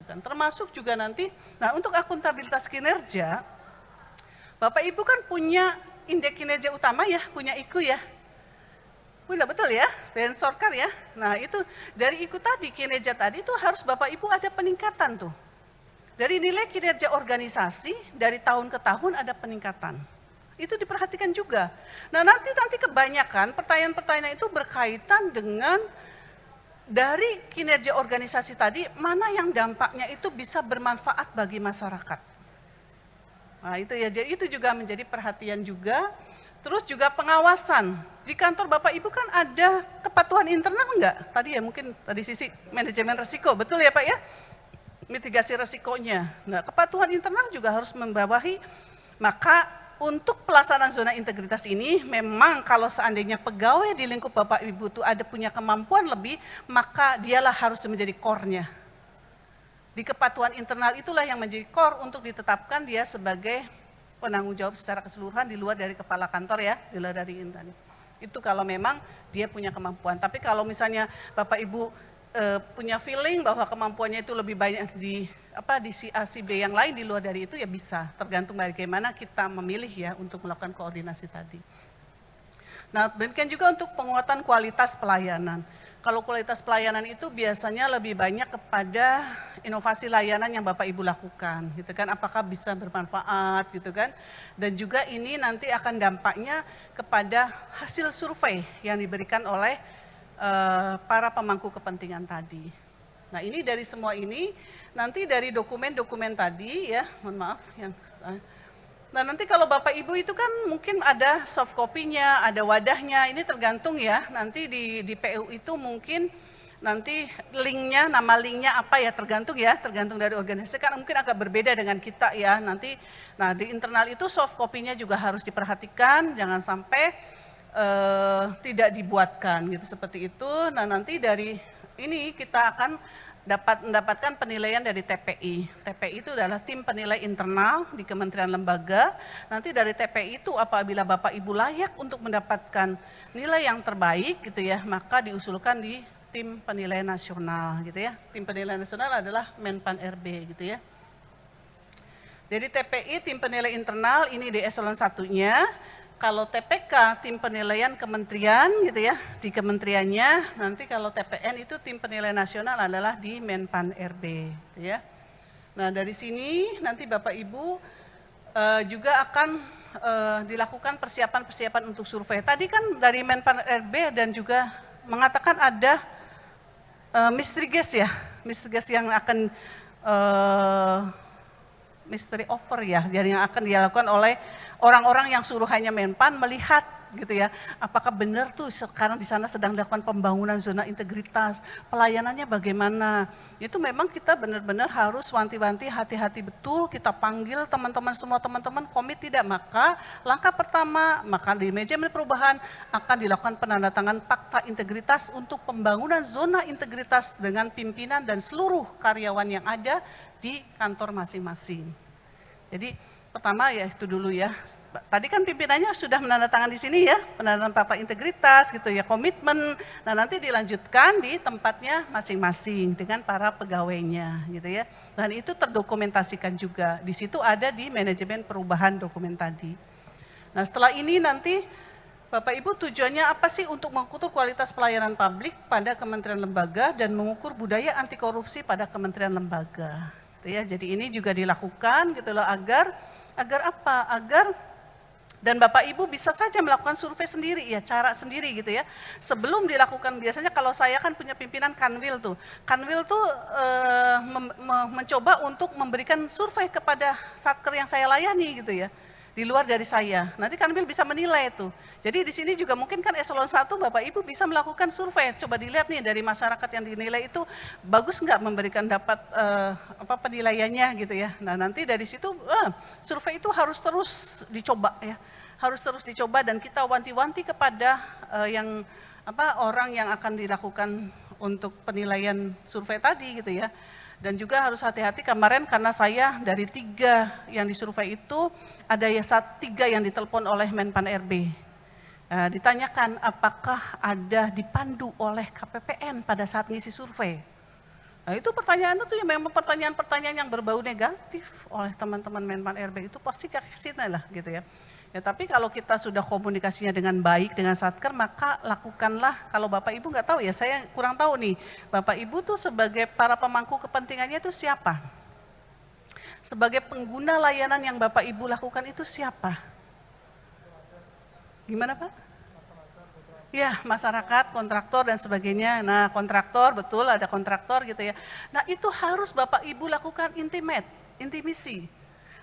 kan. Termasuk juga nanti, nah untuk akuntabilitas kinerja, Bapak Ibu kan punya indeks kinerja utama ya, punya IKU ya. Udah betul ya, benchmark ya. Nah itu dari IKU tadi, kinerja tadi itu harus Bapak Ibu ada peningkatan tuh. Dari nilai kinerja organisasi, dari tahun ke tahun ada peningkatan. Itu diperhatikan juga. Nah nanti kebanyakan pertanyaan-pertanyaan itu berkaitan dengan dari kinerja organisasi tadi, mana yang dampaknya itu bisa bermanfaat bagi masyarakat. Nah itu ya, jadi itu juga menjadi perhatian juga. Terus juga pengawasan. Di kantor Bapak Ibu kan ada kepatuhan internal enggak? Tadi ya mungkin dari sisi manajemen risiko, betul ya Pak ya? Mitigasi risikonya. Nah kepatuhan internal juga harus membawahi, maka untuk pelaksanaan zona integritas ini memang kalau seandainya pegawai di lingkup Bapak Ibu itu ada punya kemampuan lebih, maka dialah harus menjadi core-nya. Di kepatuhan internal itulah yang menjadi core untuk ditetapkan dia sebagai penanggung jawab secara keseluruhan di luar dari kepala kantor ya, di luar dari intan. Itu kalau memang dia punya kemampuan. Tapi kalau misalnya Bapak Ibu punya feeling bahwa kemampuannya itu lebih banyak di si A, si B yang lain di luar dari itu ya bisa, tergantung bagaimana kita memilih ya untuk melakukan koordinasi tadi. Nah demikian juga untuk penguatan kualitas pelayanan. Kalau kualitas pelayanan itu biasanya lebih banyak kepada inovasi layanan yang Bapak Ibu lakukan, gitu kan? Apakah bisa bermanfaat, gitu kan? Dan juga ini nanti akan dampaknya kepada hasil survei yang diberikan oleh para pemangku kepentingan tadi. Nah ini dari semua ini, nanti dari dokumen-dokumen tadi ya, mohon maaf yang. Nah nanti kalau Bapak Ibu itu kan mungkin ada soft copy-nya, ada wadahnya, ini tergantung ya, nanti di PU itu mungkin nanti linknya, nama linknya apa ya, tergantung dari organisasi, kan mungkin agak berbeda dengan kita ya, nanti, nah di internal itu soft copy-nya juga harus diperhatikan, jangan sampai tidak dibuatkan gitu, seperti itu. Nah nanti dari ini kita akan mendapatkan penilaian dari TPI. TPI itu adalah tim penilai internal di kementerian lembaga. Nanti dari TPI itu apabila Bapak Ibu layak untuk mendapatkan nilai yang terbaik gitu ya, maka diusulkan di tim penilai nasional gitu ya. Tim penilai nasional adalah Menpan RB gitu ya. Jadi TPI tim penilai internal ini di eselon 1-nya. Kalau TPK tim penilaian kementerian gitu ya, di kementeriannya. Nanti kalau TPN itu tim penilai nasional adalah di Menpan RB gitu ya. Nah dari sini nanti Bapak Ibu juga akan dilakukan persiapan-persiapan untuk survei. Tadi kan dari Menpan RB dan juga mengatakan ada mystery guest ya, mystery guest yang akan mystery offer ya, jadi yang akan dilakukan oleh orang-orang yang suruhannya Menpan melihat gitu ya, apakah benar tuh sekarang di sana sedang dilakukan pembangunan zona integritas, pelayanannya bagaimana. Itu memang kita benar-benar harus wanti-wanti, hati-hati betul, kita panggil teman-teman semua, teman-teman komit tidak, maka langkah pertama, maka di manajemen perubahan akan dilakukan penandatangan fakta integritas untuk pembangunan zona integritas dengan pimpinan dan seluruh karyawan yang ada di kantor masing-masing. Jadi pertama ya itu dulu ya. Tadi kan pimpinannya sudah menandatangani di sini ya, penandatangan fakta integritas gitu ya, komitmen. Nah nanti dilanjutkan di tempatnya masing-masing dengan para pegawainya gitu ya. Dan itu terdokumentasikan juga. Di situ ada di manajemen perubahan dokumen tadi. Nah setelah ini nanti Bapak Ibu tujuannya apa sih untuk mengukur kualitas pelayanan publik pada kementerian lembaga dan mengukur budaya anti korupsi pada kementerian lembaga. Gitu ya. Jadi ini juga dilakukan gitu loh agar apa? Agar dan Bapak Ibu bisa saja melakukan survei sendiri ya, cara sendiri gitu ya. Sebelum dilakukan, biasanya kalau saya kan punya pimpinan Kanwil tuh. Kanwil tuh mencoba untuk memberikan survei kepada satker yang saya layani gitu ya. Di luar dari saya. Nanti Kanwil bisa menilai tuh. Jadi di sini juga mungkin kan eselon 1 Bapak Ibu bisa melakukan survei. Coba dilihat nih dari masyarakat yang dinilai itu bagus nggak memberikan dapat penilaiannya gitu ya. Nah nanti dari situ survei itu harus terus dicoba ya. Harus terus dicoba dan kita wanti-wanti kepada orang yang akan dilakukan untuk penilaian survei tadi gitu ya. Dan juga harus hati-hati kemarin karena saya dari 3 yang disurvei itu ada ya 3 yang ditelepon oleh Menpan RB. Ditanyakan apakah ada dipandu oleh KPPN pada saat ngisi survei. Nah, itu pertanyaan itu ya memang pertanyaan-pertanyaan yang berbau negatif oleh teman-teman Menpan RB itu pasti ke sini lah gitu ya. Ya tapi kalau kita sudah komunikasinya dengan baik dengan Satker, maka lakukanlah. Kalau Bapak Ibu nggak tahu ya, saya kurang tahu nih, Bapak Ibu tuh sebagai para pemangku kepentingannya itu siapa? Sebagai pengguna layanan yang Bapak Ibu lakukan itu siapa? Gimana Pak? Ya, masyarakat, kontraktor dan sebagainya. Nah, kontraktor, betul ada kontraktor gitu ya. Nah, itu harus Bapak Ibu lakukan intimisi.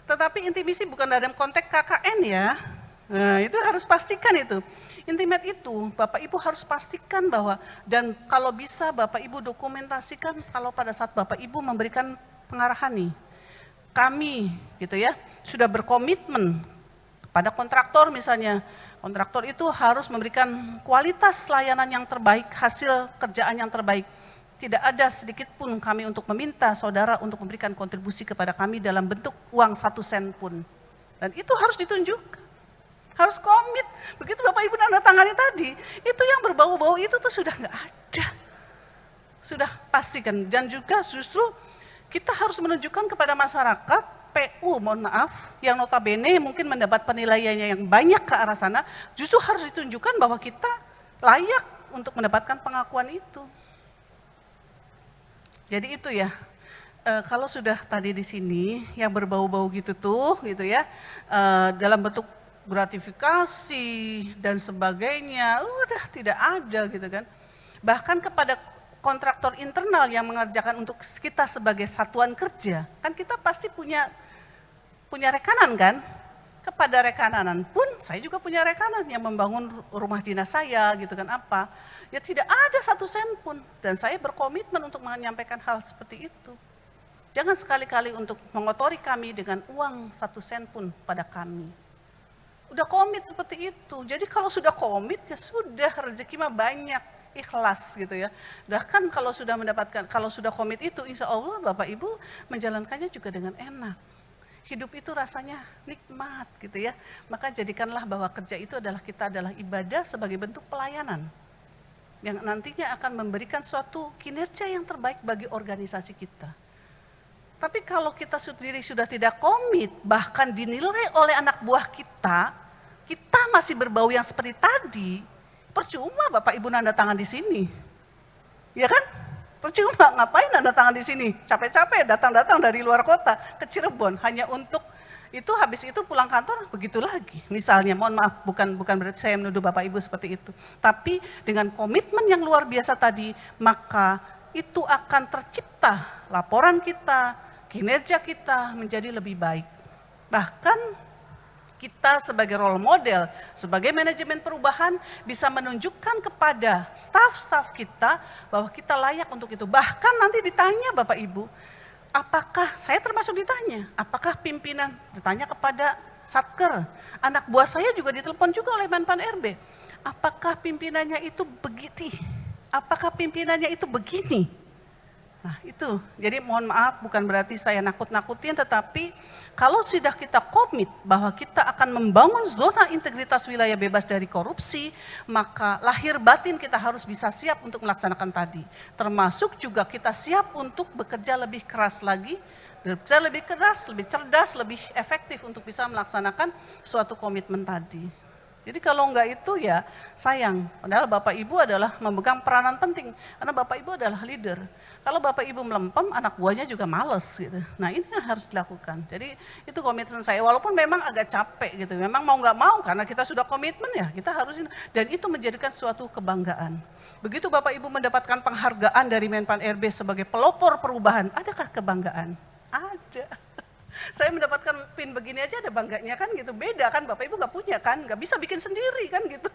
Tetapi intimisi bukan dalam konteks KKN ya. Nah, itu harus pastikan itu. Intimate itu Bapak Ibu harus pastikan bahwa, dan kalau bisa Bapak Ibu dokumentasikan kalau pada saat Bapak Ibu memberikan pengarahan nih. Kami gitu ya, sudah berkomitmen pada kontraktor misalnya. Kontraktor itu harus memberikan kualitas layanan yang terbaik, hasil kerjaan yang terbaik. Tidak ada sedikit pun kami untuk meminta saudara untuk memberikan kontribusi kepada kami dalam bentuk uang 1 sen pun. Dan itu harus ditunjukkan. Harus komit. Begitu Bapak Ibu tanda tangani tadi, itu yang berbau-bau itu tuh sudah nggak ada. Sudah pastikan. Dan juga justru kita harus menunjukkan kepada masyarakat, PU mohon maaf, yang notabene mungkin mendapat penilaiannya yang banyak ke arah sana, justru harus ditunjukkan bahwa kita layak untuk mendapatkan pengakuan itu. Jadi itu ya, kalau sudah tadi di sini yang berbau-bau gitu tuh, gitu ya, dalam bentuk gratifikasi dan sebagainya, udah tidak ada gitu kan. Bahkan kepada kontraktor internal yang mengerjakan untuk kita sebagai satuan kerja, kan kita pasti punya rekanan kan, kepada rekananan pun saya juga punya rekanan yang membangun rumah dinas saya gitu kan apa, ya tidak ada 1 sen pun dan saya berkomitmen untuk menyampaikan hal seperti itu. Jangan sekali-kali untuk mengotori kami dengan uang 1 sen pun pada kami. Udah komit seperti itu, jadi kalau sudah komit ya sudah rezeki mah banyak, ikhlas gitu ya. Bahkan kalau sudah mendapatkan, kalau sudah komit itu insya Allah Bapak Ibu menjalankannya juga dengan enak. Hidup itu rasanya nikmat gitu ya. Maka jadikanlah bahwa kerja itu adalah kita adalah ibadah sebagai bentuk pelayanan. Yang nantinya akan memberikan suatu kinerja yang terbaik bagi organisasi kita. Tapi kalau kita sendiri sudah tidak komit, bahkan dinilai oleh anak buah kita masih berbau yang seperti tadi, percuma Bapak Ibu nanda tangan di sini. Ya kan? Percuma ngapain nanda tangan di sini, capek-capek datang-datang dari luar kota ke Cirebon hanya untuk itu, habis itu pulang kantor begitu lagi. Misalnya, mohon maaf, bukan berarti saya menuduh Bapak Ibu seperti itu. Tapi dengan komitmen yang luar biasa tadi, maka itu akan tercipta laporan kita, kinerja kita menjadi lebih baik. Bahkan kita sebagai role model, sebagai manajemen perubahan bisa menunjukkan kepada staf-staf kita bahwa kita layak untuk itu. Bahkan nanti ditanya Bapak Ibu, apakah, saya termasuk ditanya, apakah pimpinan, ditanya kepada Satker, anak buah saya juga ditelepon juga oleh Menpan RB, apakah pimpinannya itu begitu, apakah pimpinannya itu begini. Nah itu, jadi mohon maaf bukan berarti saya nakut-nakutin, tetapi kalau sudah kita komit bahwa kita akan membangun zona integritas wilayah bebas dari korupsi, maka lahir batin kita harus bisa siap untuk melaksanakan tadi. Termasuk juga kita siap untuk bekerja lebih keras lagi, bekerja lebih keras, lebih cerdas, lebih efektif untuk bisa melaksanakan suatu komitmen tadi. Jadi kalau enggak itu ya sayang, padahal Bapak Ibu adalah memegang peranan penting, karena Bapak Ibu adalah leader. Kalau Bapak Ibu melempem, anak buahnya juga males gitu. Nah ini yang harus dilakukan. Jadi itu komitmen saya, walaupun memang agak capek gitu, memang mau nggak mau karena kita sudah komitmen ya, kita harus, dan itu menjadikan suatu kebanggaan. Begitu Bapak Ibu mendapatkan penghargaan dari Menpan RB sebagai pelopor perubahan, adakah kebanggaan? Ada. Saya mendapatkan pin begini aja ada bangganya kan gitu, beda kan Bapak Ibu nggak punya kan, nggak bisa bikin sendiri kan gitu.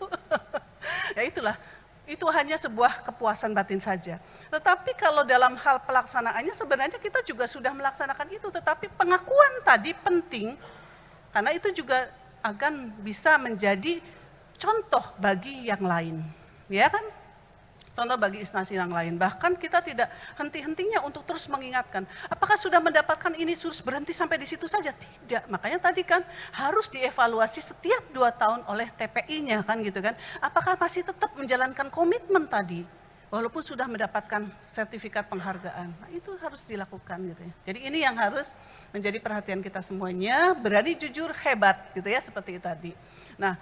Ya itulah, itu hanya sebuah kepuasan batin saja. Tetapi kalau dalam hal pelaksanaannya sebenarnya kita juga sudah melaksanakan itu, tetapi pengakuan tadi penting, karena itu juga akan bisa menjadi contoh bagi yang lain, ya kan? Contoh bagi instansi yang lain. Bahkan kita tidak henti-hentinya untuk terus mengingatkan. Apakah sudah mendapatkan ini terus berhenti sampai di situ saja? Tidak. Makanya tadi kan harus dievaluasi setiap 2 tahun oleh TPI-nya kan gitu kan. Apakah masih tetap menjalankan komitmen tadi? walaupun sudah mendapatkan sertifikat penghargaan. Nah, itu harus dilakukan gitu ya. Jadi ini yang harus menjadi perhatian kita semuanya, berani, jujur, hebat gitu ya, seperti itu tadi. Nah,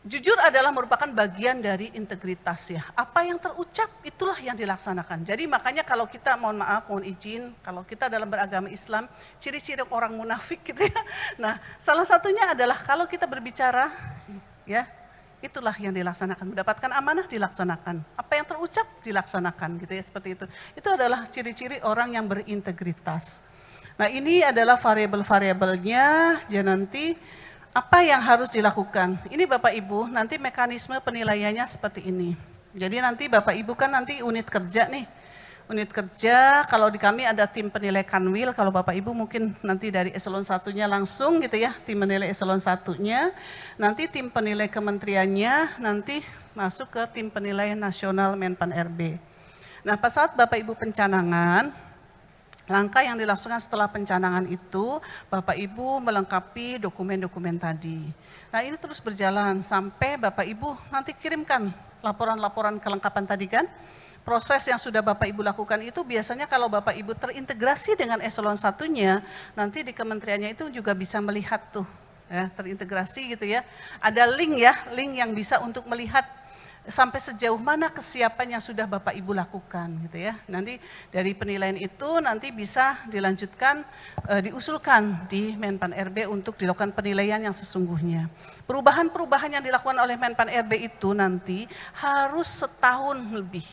jujur adalah merupakan bagian dari integritas ya. Apa yang terucap itulah yang dilaksanakan. Jadi makanya kalau kita, mohon maaf, mohon izin, kalau kita dalam beragama Islam, ciri-ciri orang munafik gitu ya. Nah, salah satunya adalah kalau kita berbicara ya, itulah yang dilaksanakan, mendapatkan amanah dilaksanakan, apa yang terucap dilaksanakan gitu ya, seperti itu. Itu adalah ciri-ciri orang yang berintegritas. Nah, ini adalah variabel-variabelnya, jadi nanti apa yang harus dilakukan. Ini Bapak Ibu, nanti mekanisme penilaiannya seperti ini. Jadi nanti Bapak Ibu kan nanti unit kerja nih. Unit kerja, kalau di kami ada tim penilai Kanwil, kalau Bapak Ibu mungkin nanti dari eselon 1-nya langsung gitu ya, tim penilai eselon 1-nya, nanti tim penilai kementeriannya, nanti masuk ke tim penilai nasional Menpan RB. Nah, pas saat Bapak Ibu pencanangan, langkah yang dilakukan setelah pencanangan itu, Bapak Ibu melengkapi dokumen-dokumen tadi. Nah, ini terus berjalan sampai Bapak Ibu nanti kirimkan laporan-laporan kelengkapan tadi kan. Proses yang sudah Bapak Ibu lakukan itu biasanya kalau Bapak Ibu terintegrasi dengan eselon 1-nya, nanti di kementeriannya itu juga bisa melihat tuh, ya, terintegrasi gitu ya. Ada link ya, link yang bisa untuk melihat sampai sejauh mana kesiapan yang sudah Bapak Ibu lakukan gitu ya. Nanti dari penilaian itu nanti bisa dilanjutkan, diusulkan di Menpan RB untuk dilakukan penilaian yang sesungguhnya. Perubahan-perubahan yang dilakukan oleh Menpan RB itu nanti harus setahun lebih.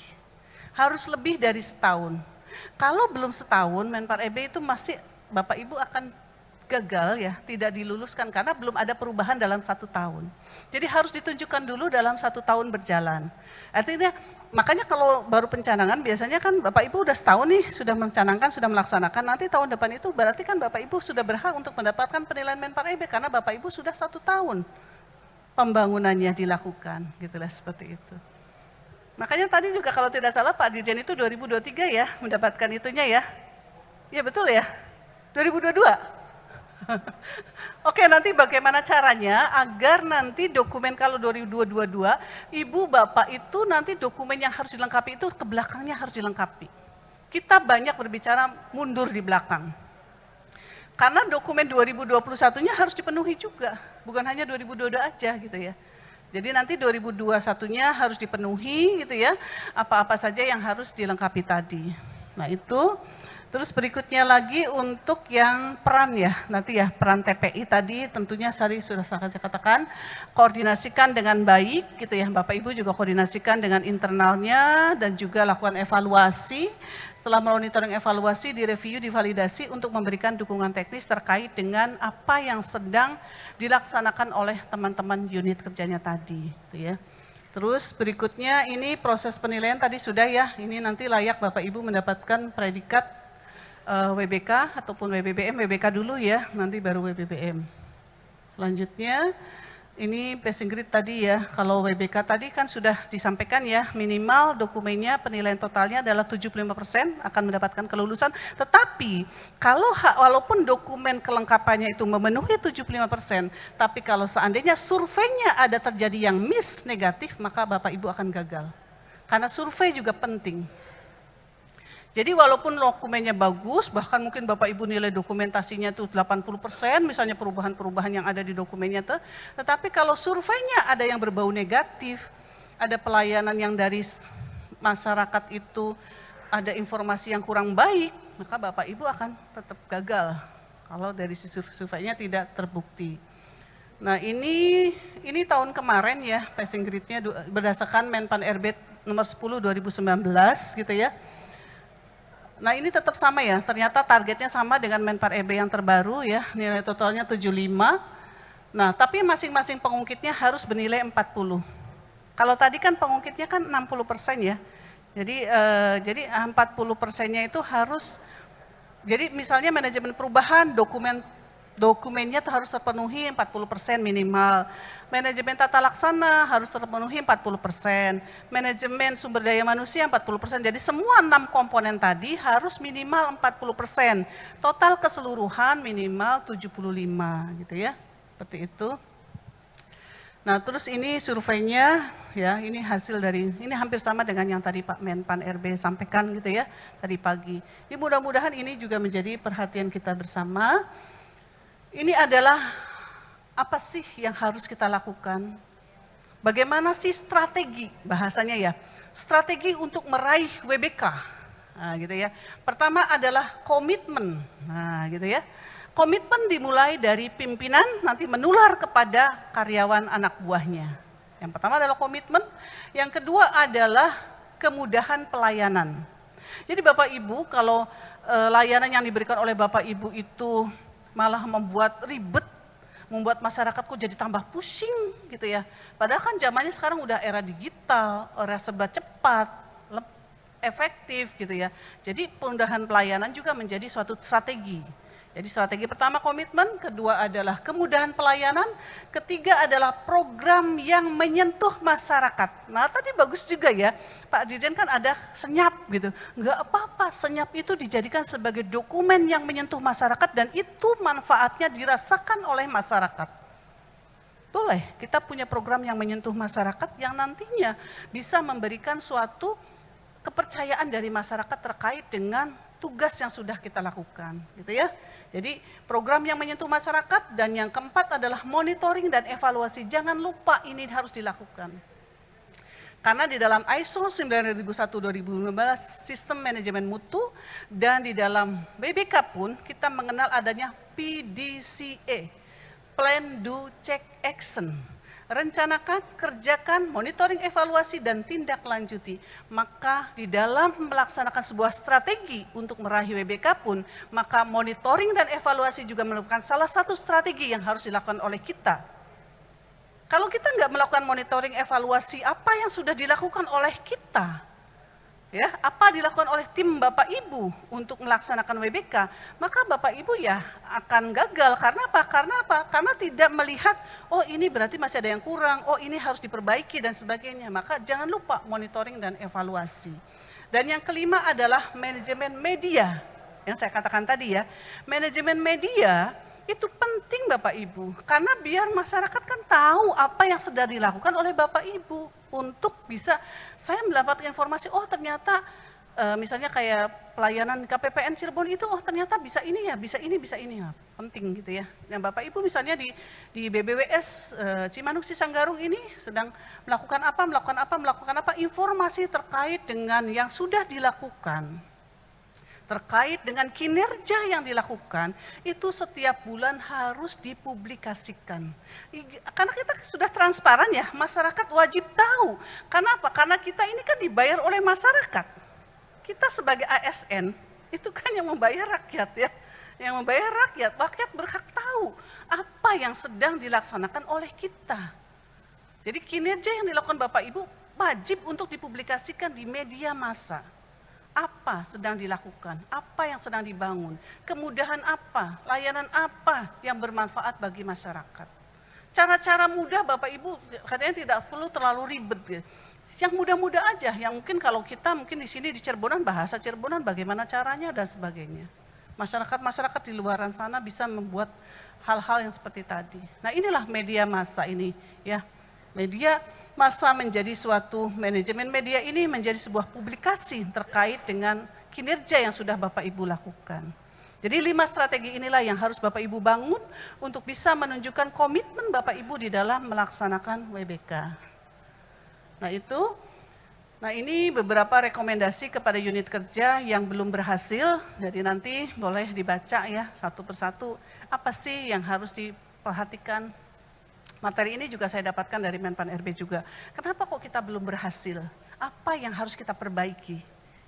Harus lebih dari setahun. Kalau belum setahun, Menpan RB itu masih Bapak Ibu akan gagal ya, tidak diluluskan karena belum ada perubahan dalam 1 tahun. Jadi harus ditunjukkan dulu dalam 1 tahun berjalan. Artinya, makanya kalau baru pencanangan biasanya kan Bapak Ibu udah setahun nih, sudah mencanangkan, sudah melaksanakan, nanti tahun depan itu berarti kan Bapak Ibu sudah berhak untuk mendapatkan penilaian Menpan RB karena Bapak Ibu sudah 1 tahun pembangunannya dilakukan, gitulah seperti itu. Makanya tadi juga kalau tidak salah Pak Dirjen itu 2023 ya mendapatkan itunya ya. Iya betul ya? 2022? Oke, nanti bagaimana caranya agar nanti dokumen kalau 2022 Ibu Bapak itu nanti dokumen yang harus dilengkapi itu ke belakangnya harus dilengkapi. Kita banyak berbicara mundur di belakang. Karena dokumen 2021-nya harus dipenuhi juga, bukan hanya 2022 aja gitu ya. Jadi nanti 2021-nya harus dipenuhi gitu ya, apa-apa saja yang harus dilengkapi tadi. Nah itu, terus berikutnya lagi untuk yang peran ya, nanti ya peran TPI tadi tentunya tadi sudah saya katakan, koordinasikan dengan baik gitu ya, Bapak Ibu juga koordinasikan dengan internalnya dan juga lakukan evaluasi. Setelah monitoring evaluasi, direview, divalidasi untuk memberikan dukungan teknis terkait dengan apa yang sedang dilaksanakan oleh teman-teman unit kerjanya tadi. Gitu ya. Terus berikutnya ini proses penilaian tadi sudah ya, ini nanti layak Bapak Ibu mendapatkan predikat WBK ataupun WBBM, WBK dulu ya, nanti baru WBBM. Selanjutnya, ini passing grade tadi ya, kalau WBK tadi kan sudah disampaikan ya, minimal dokumennya penilaian totalnya adalah 75% akan mendapatkan kelulusan, tetapi kalau walaupun dokumen kelengkapannya itu memenuhi 75%, tapi kalau seandainya surveinya ada terjadi yang miss negatif, maka Bapak Ibu akan gagal. Karena survei juga penting. Jadi walaupun dokumennya bagus, bahkan mungkin Bapak Ibu nilai dokumentasinya itu 80%, misalnya perubahan-perubahan yang ada di dokumennya tuh, tetapi kalau surveinya ada yang berbau negatif, ada pelayanan yang dari masyarakat itu ada informasi yang kurang baik, maka Bapak Ibu akan tetap gagal kalau dari sisi surveinya tidak terbukti. Nah ini tahun kemarin ya, passing grade-nya berdasarkan Menpan RB nomor 10 2019 gitu ya. Nah ini tetap sama ya, ternyata targetnya sama dengan Menpan RB yang terbaru ya, nilai totalnya 75. Nah tapi masing-masing pengungkitnya harus bernilai 40. Kalau tadi kan pengungkitnya kan 60% ya, jadi 40%-nya itu harus, jadi misalnya manajemen perubahan dokumennya harus terpenuhi 40% minimal. Manajemen tata laksana harus terpenuhi 40%. Manajemen sumber daya manusia 40%. Jadi semua 6 komponen tadi harus minimal 40%. Total keseluruhan minimal 75 gitu ya. Seperti itu. Nah, terus ini surveinya, ya, ini hasil dari, ini hampir sama dengan yang tadi Pak Menpan RB sampaikan gitu ya, tadi pagi. Ini mudah-mudahan ini juga menjadi perhatian kita bersama. Ini adalah apa sih yang harus kita lakukan? Bagaimana sih strategi, bahasanya ya, strategi untuk meraih WBK. Nah, gitu ya. Pertama adalah komitmen. Nah, gitu ya. Komitmen dimulai dari pimpinan, nanti menular kepada karyawan anak buahnya. Yang pertama adalah komitmen, yang kedua adalah kemudahan pelayanan. Jadi Bapak Ibu, kalau layanan yang diberikan oleh Bapak Ibu itu malah membuat ribet, membuat masyarakat kok jadi tambah pusing gitu ya. Padahal kan zamannya sekarang udah era digital, era serba cepat, efektif gitu ya. Jadi pemudahan pelayanan juga menjadi suatu strategi. Jadi strategi pertama komitmen, kedua adalah kemudahan pelayanan, ketiga adalah program yang menyentuh masyarakat. Nah tadi bagus juga ya, Pak Dirjen kan ada senyap gitu. Enggak apa-apa, senyap itu dijadikan sebagai dokumen yang menyentuh masyarakat dan itu manfaatnya dirasakan oleh masyarakat. Boleh, kita punya program yang menyentuh masyarakat yang nantinya bisa memberikan suatu kepercayaan dari masyarakat terkait dengan tugas yang sudah kita lakukan, gitu ya. Jadi program yang menyentuh masyarakat dan yang keempat adalah monitoring dan evaluasi. Jangan lupa ini harus dilakukan. Karena di dalam ISO 9001/2015 sistem manajemen mutu dan di dalam BBK pun kita mengenal adanya PDCA, Plan, Do, Check, Action. Rencanakan, kerjakan, monitoring, evaluasi, dan tindak lanjuti. Maka di dalam melaksanakan sebuah strategi untuk meraih WBK pun, maka monitoring dan evaluasi juga merupakan salah satu strategi yang harus dilakukan oleh kita. Kalau kita nggak melakukan monitoring, evaluasi, apa yang sudah dilakukan oleh kita? Ya, apa dilakukan oleh tim Bapak Ibu untuk melaksanakan WBK, maka Bapak Ibu ya akan gagal. Karena apa? Karena tidak melihat, oh ini berarti masih ada yang kurang, oh ini harus diperbaiki dan sebagainya. Maka jangan lupa monitoring dan evaluasi. Dan yang kelima adalah manajemen media, yang saya katakan tadi ya. Manajemen media itu penting Bapak Ibu, karena biar masyarakat kan tahu apa yang sedang dilakukan oleh Bapak Ibu untuk bisa saya mendapatkan informasi, oh ternyata misalnya kayak pelayanan KPPN Cirebon itu, oh ternyata bisa ini ya, bisa ini ya, penting gitu ya. Yang Bapak Ibu misalnya di BBWS Cimanuk Cisanggarung ini sedang melakukan apa, informasi terkait dengan yang sudah dilakukan, terkait dengan kinerja yang dilakukan, itu setiap bulan harus dipublikasikan. Karena kita sudah transparan ya, masyarakat wajib tahu. Karena apa? Karena kita ini kan dibayar oleh masyarakat. Kita sebagai ASN, itu kan yang membayar rakyat ya. Yang membayar rakyat berhak tahu apa yang sedang dilaksanakan oleh kita. Jadi kinerja yang dilakukan Bapak Ibu wajib untuk dipublikasikan di media massa. Apa sedang dilakukan, apa yang sedang dibangun, kemudahan apa, layanan apa yang bermanfaat bagi masyarakat. Cara-cara mudah Bapak Ibu katanya tidak perlu terlalu ribet ya. Yang mudah-mudah aja, yang mungkin kalau kita mungkin di sini di Cirebonan, bahasa Cirebonan bagaimana caranya dan sebagainya. Masyarakat di luaran sana bisa membuat hal-hal yang seperti tadi. Nah inilah media massa ini ya. Media massa menjadi suatu, manajemen media ini menjadi sebuah publikasi terkait dengan kinerja yang sudah Bapak Ibu lakukan. Jadi 5 strategi inilah yang harus Bapak Ibu bangun untuk bisa menunjukkan komitmen Bapak Ibu di dalam melaksanakan WBK. Nah ini beberapa rekomendasi kepada unit kerja yang belum berhasil, jadi nanti boleh dibaca ya satu persatu apa sih yang harus diperhatikan. Materi ini juga saya dapatkan dari Menpan RB juga. Kenapa kok kita belum berhasil? Apa yang harus kita perbaiki?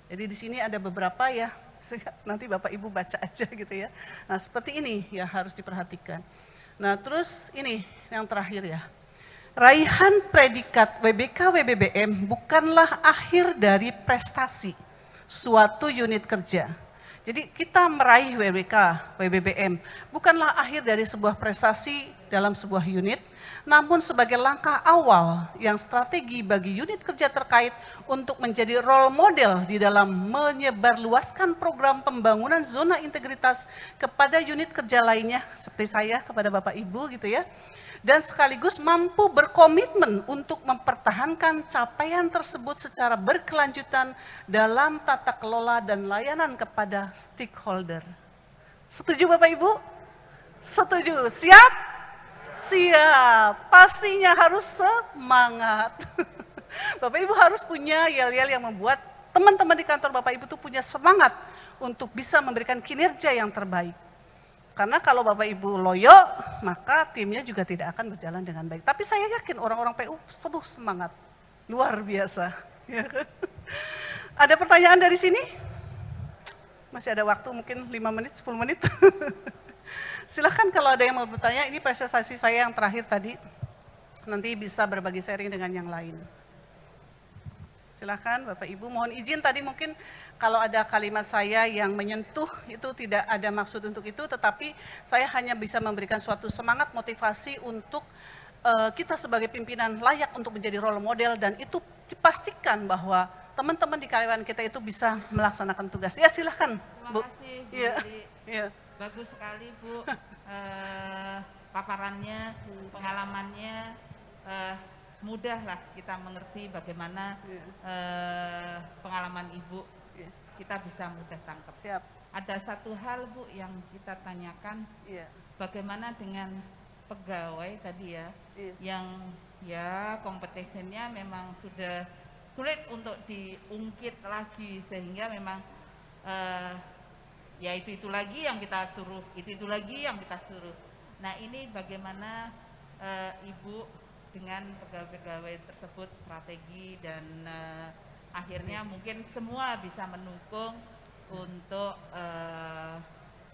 Jadi di sini ada beberapa ya, nanti Bapak Ibu baca aja gitu ya. Nah seperti ini ya harus diperhatikan. Nah terus ini yang terakhir ya. Raihan predikat WBK WBBM bukanlah akhir dari prestasi suatu unit kerja. Jadi kita meraih WBK WBBM bukanlah akhir dari sebuah prestasi dalam sebuah unit, namun sebagai langkah awal yang strategi bagi unit kerja terkait untuk menjadi role model di dalam menyebarluaskan program pembangunan zona integritas kepada unit kerja lainnya, seperti saya kepada Bapak Ibu gitu ya, dan sekaligus mampu berkomitmen untuk mempertahankan capaian tersebut secara berkelanjutan dalam tata kelola dan layanan kepada stakeholder. Setuju Bapak Ibu? Setuju. Siap? Siap. Pastinya harus semangat. Bapak Ibu harus punya yel-yel yang membuat teman-teman di kantor Bapak Ibu itu punya semangat untuk bisa memberikan kinerja yang terbaik. Karena kalau Bapak Ibu loyo, maka timnya juga tidak akan berjalan dengan baik. Tapi saya yakin orang-orang PU penuh semangat. Luar biasa. Ada pertanyaan dari sini? Masih ada waktu mungkin 5 menit, 10 menit. Silahkan kalau ada yang mau bertanya, ini presentasi saya yang terakhir tadi. Nanti bisa berbagi sharing dengan yang lain. Silahkan Bapak Ibu, mohon izin tadi mungkin kalau ada kalimat saya yang menyentuh itu tidak ada maksud untuk itu, tetapi saya hanya bisa memberikan suatu semangat motivasi untuk kita sebagai pimpinan layak untuk menjadi role model, dan itu dipastikan bahwa teman-teman di karyawan kita itu bisa melaksanakan tugas. Ya silahkan Bu. Terima kasih Bu. Ya. Bagus sekali Bu, paparannya, pengalamannya, mudahlah kita mengerti bagaimana pengalaman Ibu, kita bisa mudah tangkap. Siap. Ada satu hal Bu yang kita tanyakan, bagaimana dengan pegawai tadi ya, yang ya kompetisinya memang sudah sulit untuk diungkit lagi, sehingga memang ya itu lagi yang kita suruh, itu lagi yang kita suruh. Nah ini bagaimana Ibu dengan pegawai-pegawai tersebut strategi dan akhirnya mungkin semua bisa mendukung untuk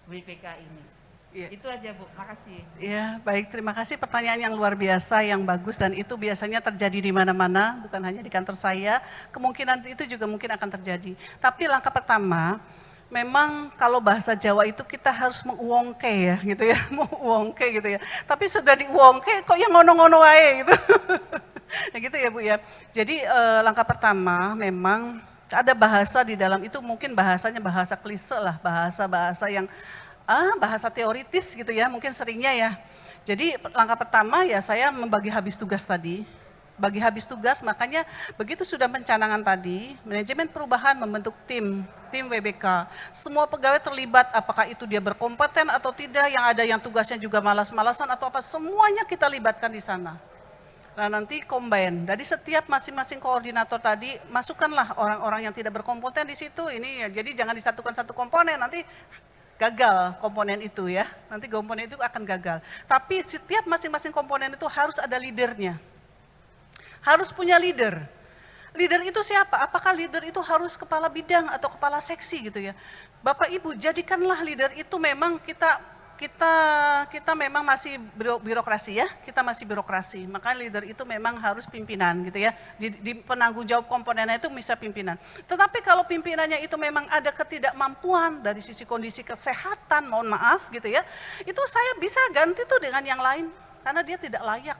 WPK ini. Itu aja Bu, makasih. Ya, baik, terima kasih, pertanyaan yang luar biasa, yang bagus, dan itu biasanya terjadi di mana-mana, bukan hanya di kantor saya, kemungkinan itu juga mungkin akan terjadi. Tapi langkah pertama, memang kalau bahasa Jawa itu kita harus menguongke ya, gitu ya, menguongke gitu ya. Tapi sudah diuongke kok yang ngono-ngono wae gitu. Ya gitu ya Bu ya. Jadi langkah pertama memang ada bahasa di dalam itu, mungkin bahasanya bahasa klise lah, bahasa yang bahasa teoritis gitu ya, mungkin seringnya ya. Jadi langkah pertama ya saya membagi habis tugas tadi. Bagi habis tugas, makanya begitu sudah pencanangan tadi, manajemen perubahan membentuk tim WBK. Semua pegawai terlibat, apakah itu dia berkompeten atau tidak, yang ada yang tugasnya juga malas-malasan atau apa, semuanya kita libatkan di sana. Nah nanti combine, dari setiap masing-masing koordinator tadi, masukkanlah orang-orang yang tidak berkompeten di situ, ini ya, jadi jangan disatukan satu komponen, nanti gagal komponen itu ya, nanti komponen itu akan gagal. Tapi setiap masing-masing komponen itu harus ada leadernya. Harus punya leader. Leader itu siapa? Apakah leader itu harus kepala bidang atau kepala seksi gitu ya? Bapak Ibu, jadikanlah leader itu memang kita memang masih birokrasi ya, kita masih birokrasi. Maka leader itu memang harus pimpinan gitu ya. Di penanggung jawab komponennya itu bisa pimpinan. Tetapi kalau pimpinannya itu memang ada ketidakmampuan dari sisi kondisi kesehatan, mohon maaf gitu ya, itu saya bisa ganti tuh dengan yang lain karena dia tidak layak.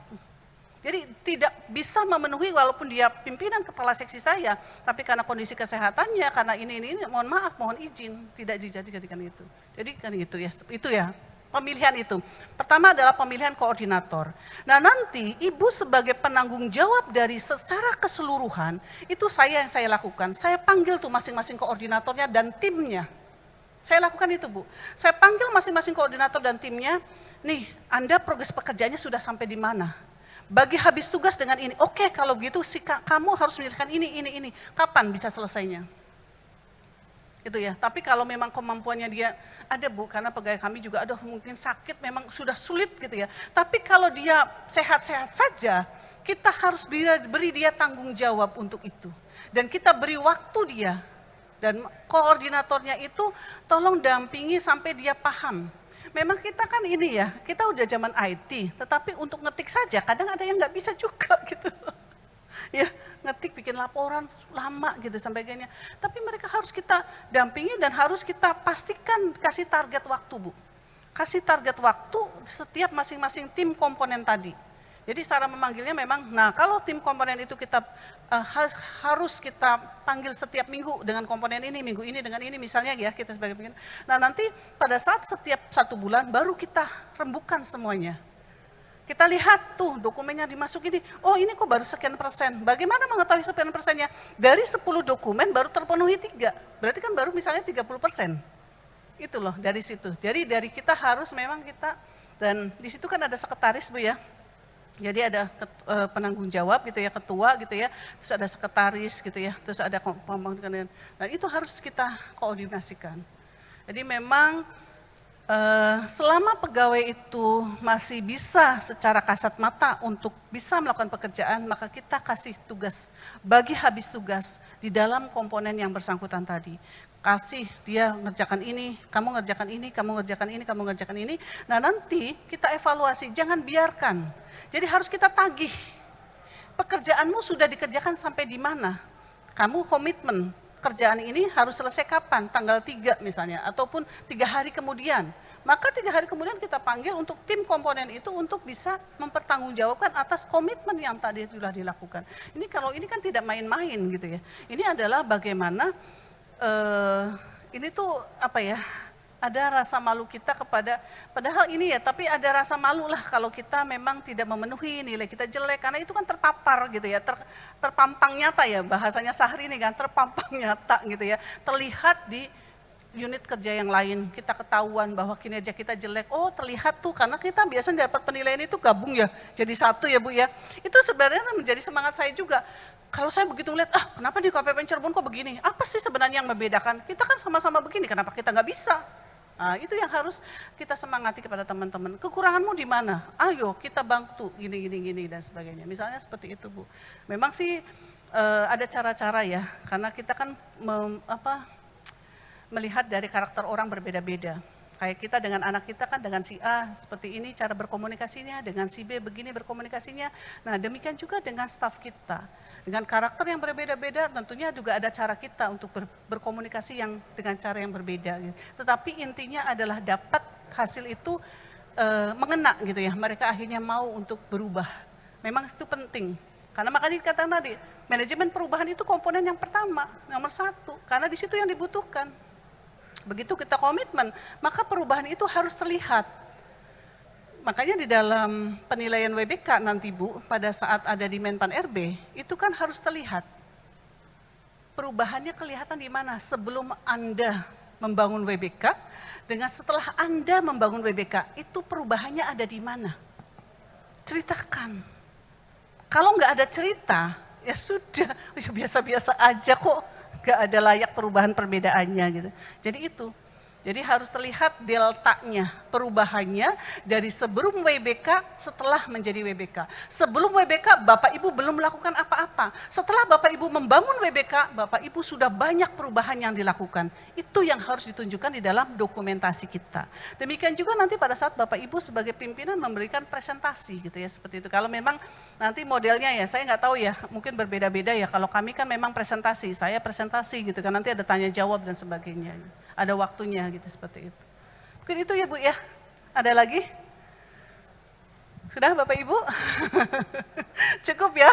Jadi tidak bisa memenuhi walaupun dia pimpinan kepala seksi saya, tapi karena kondisi kesehatannya, karena ini, mohon maaf, mohon izin, tidak dijadikan itu. Jadi kan itu ya, pemilihan itu. Pertama adalah pemilihan koordinator. Nah nanti Ibu sebagai penanggung jawab dari secara keseluruhan, itu yang saya lakukan. Saya panggil tuh masing-masing koordinatornya dan timnya. Saya lakukan itu Bu. Saya panggil masing-masing koordinator dan timnya, nih Anda progres pekerjaannya sudah sampai di mana? Bagi habis tugas dengan ini, oke kalau gitu kamu harus menyelesaikan ini. Kapan bisa selesainya? Itu ya, tapi kalau memang kemampuannya dia ada Bu, karena pegawai kami juga mungkin sakit, memang sudah sulit gitu ya. Tapi kalau dia sehat-sehat saja, kita harus beri dia tanggung jawab untuk itu. Dan kita beri waktu dia. Dan koordinatornya itu tolong dampingi sampai dia paham. Memang kita kan ini ya, kita udah zaman IT, tetapi untuk ngetik saja kadang ada yang nggak bisa juga gitu. Ya, ngetik bikin laporan lama gitu sebagainya. Tapi mereka harus kita dampingi dan harus kita pastikan kasih target waktu Bu. kasih target waktu setiap masing-masing tim komponen tadi. Jadi cara memanggilnya memang, nah kalau tim komponen itu kita harus kita panggil setiap minggu dengan komponen ini, minggu ini dengan ini misalnya ya, kita sebagai pimpinan. Nah nanti pada saat setiap 1 bulan baru kita rembukan semuanya. Kita lihat tuh dokumennya dimasuk ini, oh ini kok baru sekian persen. Bagaimana mengetahui sekian persennya? Dari 10 dokumen baru terpenuhi 3, berarti kan baru misalnya 30%. Itu loh dari situ. Jadi dari kita harus memang kita, dan di situ kan ada sekretaris Bu ya. Jadi ada penanggung jawab gitu ya, ketua gitu ya, terus ada sekretaris gitu ya, terus ada pembangunan. Nah itu harus kita koordinasikan. Jadi memang selama pegawai itu masih bisa secara kasat mata untuk bisa melakukan pekerjaan, maka kita kasih tugas, bagi habis tugas di dalam komponen yang bersangkutan tadi. Kasih dia ngerjakan ini, kamu ngerjakan ini, kamu ngerjakan ini, kamu ngerjakan ini. Nah nanti kita evaluasi, jangan biarkan. Jadi harus kita tagih. Pekerjaanmu sudah dikerjakan sampai di mana? Kamu komitmen, kerjaan ini harus selesai kapan? Tanggal 3 misalnya, ataupun 3 hari kemudian. Maka 3 hari kemudian kita panggil untuk tim komponen itu untuk bisa mempertanggungjawabkan atas komitmen yang tadi sudah dilakukan. Ini kalau ini kan tidak main-main gitu ya. Ini adalah bagaimana ini tuh apa ya, ada rasa malu kita kepada, padahal ini ya, tapi ada rasa malu lah kalau kita memang tidak memenuhi nilai kita jelek, karena itu kan terpapar gitu ya, terpampang nyata ya, bahasanya Sahri ini kan, terpampang nyata gitu ya, terlihat di unit kerja yang lain, kita ketahuan bahwa kinerja kita jelek, oh terlihat tuh, karena kita biasanya dapat penilaian itu gabung ya, jadi satu ya Bu ya, itu sebenarnya menjadi semangat saya juga. Kalau saya begitu ngeliat, kenapa di KPPN Cirebon kok begini? Apa sih sebenarnya yang membedakan? Kita kan sama-sama begini, kenapa kita nggak bisa? Nah, itu yang harus kita semangati kepada teman-teman. Kekuranganmu di mana? Ayo kita bantu, gini dan sebagainya. Misalnya seperti itu Bu. Memang sih ada cara-cara ya, karena kita kan melihat dari karakter orang berbeda-beda. Kayak kita dengan anak kita kan dengan si A seperti ini cara berkomunikasinya, dengan si B begini berkomunikasinya. Nah demikian juga dengan staf kita. Dengan karakter yang berbeda-beda tentunya juga ada cara kita untuk berkomunikasi yang dengan cara yang berbeda. Tetapi intinya adalah dapat hasil itu mengena gitu ya. Mereka akhirnya mau untuk berubah. Memang itu penting. Karena makanya dikatakan tadi, manajemen perubahan itu komponen yang pertama, nomor 1. Karena di situ yang dibutuhkan. Begitu kita komitmen, maka perubahan itu harus terlihat. Makanya di dalam penilaian WBK nanti Bu, pada saat ada di Menpan RB, itu kan harus terlihat. Perubahannya kelihatan di mana? Sebelum Anda membangun WBK, dengan setelah Anda membangun WBK, itu perubahannya ada di mana? Ceritakan. Kalau nggak ada cerita, ya sudah, biasa-biasa aja kok. Gak ada layak perubahan perbedaannya gitu. Jadi itu, jadi harus terlihat deltanya, perubahannya dari sebelum WBK setelah menjadi WBK. Sebelum WBK Bapak Ibu belum melakukan apa-apa. Setelah Bapak Ibu membangun WBK, Bapak Ibu sudah banyak perubahan yang dilakukan. Itu yang harus ditunjukkan di dalam dokumentasi kita. Demikian juga nanti pada saat Bapak Ibu sebagai pimpinan memberikan presentasi gitu ya, seperti itu. Kalau memang nanti modelnya ya, saya nggak tahu ya, mungkin berbeda-beda ya. Kalau kami kan memang presentasi, saya presentasi gitu kan, nanti ada tanya jawab dan sebagainya. Ada waktunya gitu seperti itu. Mungkin itu ya Bu ya. Ada lagi? Sudah Bapak Ibu? Cukup ya.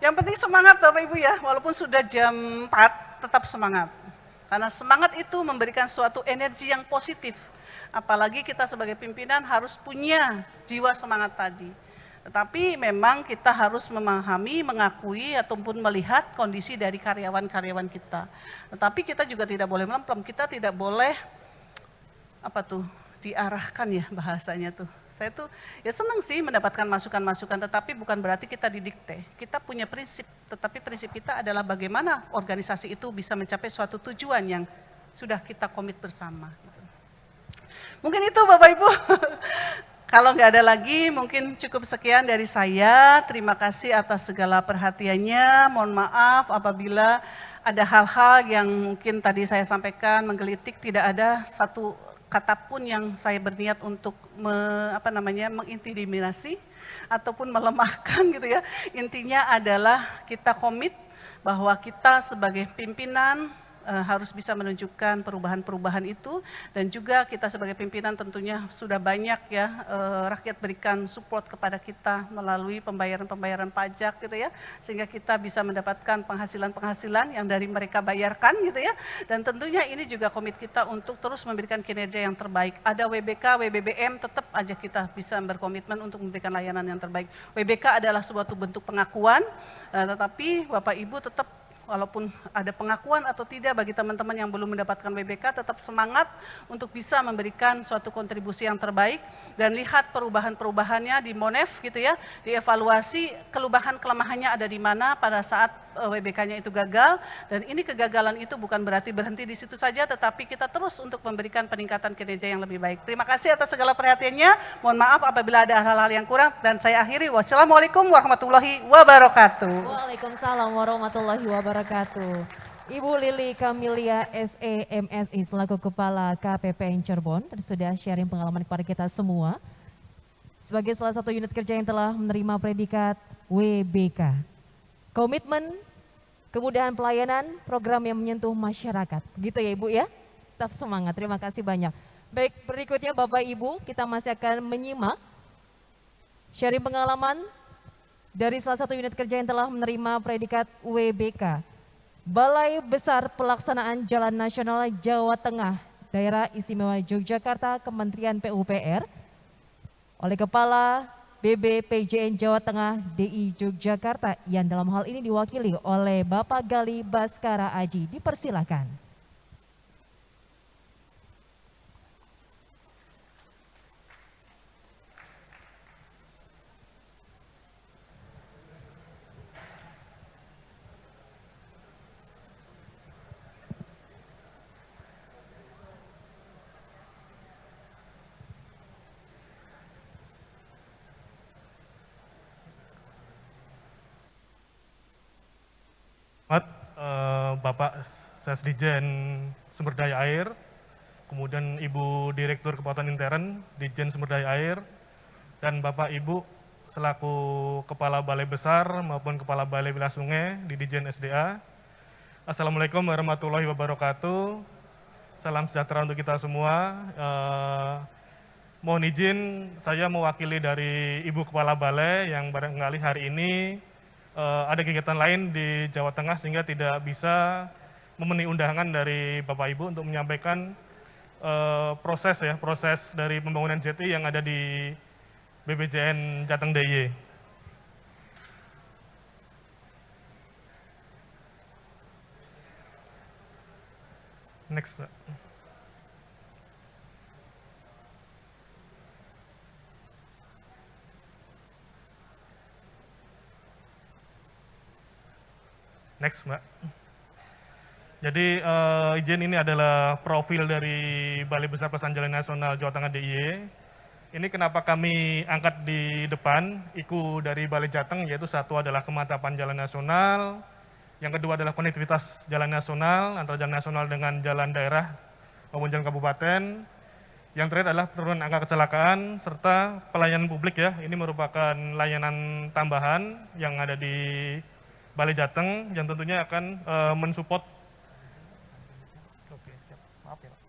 Yang penting semangat Bapak Ibu ya. Walaupun sudah jam 4 tetap semangat. Karena semangat itu memberikan suatu energi yang positif. Apalagi kita sebagai pimpinan harus punya jiwa semangat tadi. Tetapi memang kita harus memahami, mengakui ataupun melihat kondisi dari karyawan-karyawan kita. Tetapi kita juga tidak boleh melempem, kita tidak boleh diarahkan ya bahasanya tuh. Saya tuh ya senang sih mendapatkan masukan-masukan, tetapi bukan berarti kita didikte. Kita punya prinsip, tetapi prinsip kita adalah bagaimana organisasi itu bisa mencapai suatu tujuan yang sudah kita komit bersama. Mungkin itu Bapak Ibu. Kalau nggak ada lagi, mungkin cukup sekian dari saya. Terima kasih atas segala perhatiannya. Mohon maaf apabila ada hal-hal yang mungkin tadi saya sampaikan menggelitik, tidak ada satu kata pun yang saya berniat untuk mengintimidasi ataupun melemahkan gitu ya. Intinya adalah kita komit bahwa kita sebagai pimpinan harus bisa menunjukkan perubahan-perubahan itu, dan juga kita sebagai pimpinan tentunya sudah banyak ya rakyat berikan support kepada kita melalui pembayaran-pembayaran pajak gitu ya, sehingga kita bisa mendapatkan penghasilan-penghasilan yang dari mereka bayarkan gitu ya, dan tentunya ini juga komit kita untuk terus memberikan kinerja yang terbaik. Ada WBK, WBBM, tetap aja kita bisa berkomitmen untuk memberikan layanan yang terbaik. WBK adalah suatu bentuk pengakuan, tetapi Bapak Ibu tetap walaupun ada pengakuan atau tidak bagi teman-teman yang belum mendapatkan WBK, tetap semangat untuk bisa memberikan suatu kontribusi yang terbaik dan lihat perubahan-perubahannya di Monef gitu ya, dievaluasi kelemahan-kelemahannya ada di mana pada saat WBK-nya itu gagal, dan ini kegagalan itu bukan berarti berhenti di situ saja, tetapi kita terus untuk memberikan peningkatan kinerja yang lebih baik. Terima kasih atas segala perhatiannya, mohon maaf apabila ada hal-hal yang kurang, dan saya akhiri. Wassalamualaikum warahmatullahi wabarakatuh. Waalaikumsalam warahmatullahi wabarakatuh. Ibu Lili Kamilia SEMSI selaku Kepala KPPN Cirebon sudah sharing pengalaman kepada kita semua sebagai salah satu unit kerja yang telah menerima predikat WBK. Komitmen, kemudahan pelayanan, program yang menyentuh masyarakat. Begitu ya Ibu ya? Tetap semangat, terima kasih banyak. Baik, berikutnya Bapak Ibu, kita masih akan menyimak sharing pengalaman dari salah satu unit kerja yang telah menerima predikat WBK. Balai Besar Pelaksanaan Jalan Nasional Jawa Tengah, Daerah Istimewa Yogyakarta, Kementerian PUPR, oleh Kepala BBPJN Jawa Tengah DI Yogyakarta yang dalam hal ini diwakili oleh Bapak Gali Baskara Aji. Dipersilakan. Bapak Sesdijen Sumber Daya Air, kemudian Ibu Direktur Kepatuhan Intern Dijen Sumber Daya Air, dan Bapak Ibu selaku Kepala Balai Besar maupun Kepala Balai Wilayah Sungai di Dijen SDA. Assalamualaikum warahmatullahi wabarakatuh. Salam sejahtera untuk kita semua. Mohon izin saya mewakili dari Ibu Kepala Balai yang barangkali hari ini ada kegiatan lain di Jawa Tengah sehingga tidak bisa memenuhi undangan dari Bapak Ibu untuk menyampaikan proses dari pembangunan JT yang ada di BPJN Jateng DIY. Next, Pak. Next, Mbak. Jadi izin ini adalah profil dari Balai Besar Pelaksanaan Jalan Nasional Jawa Tengah DIY. Ini kenapa kami angkat di depan IKU dari Balai Jateng, yaitu satu adalah kemantapan jalan nasional, yang kedua adalah konektivitas jalan nasional antara jalan nasional dengan jalan daerah maupun jalan kabupaten. Yang terakhir adalah penurunan angka kecelakaan serta pelayanan publik ya. Ini merupakan layanan tambahan yang ada di Balai Jateng yang tentunya akan mensupport. Oke, siap. Maaf ya, Pak.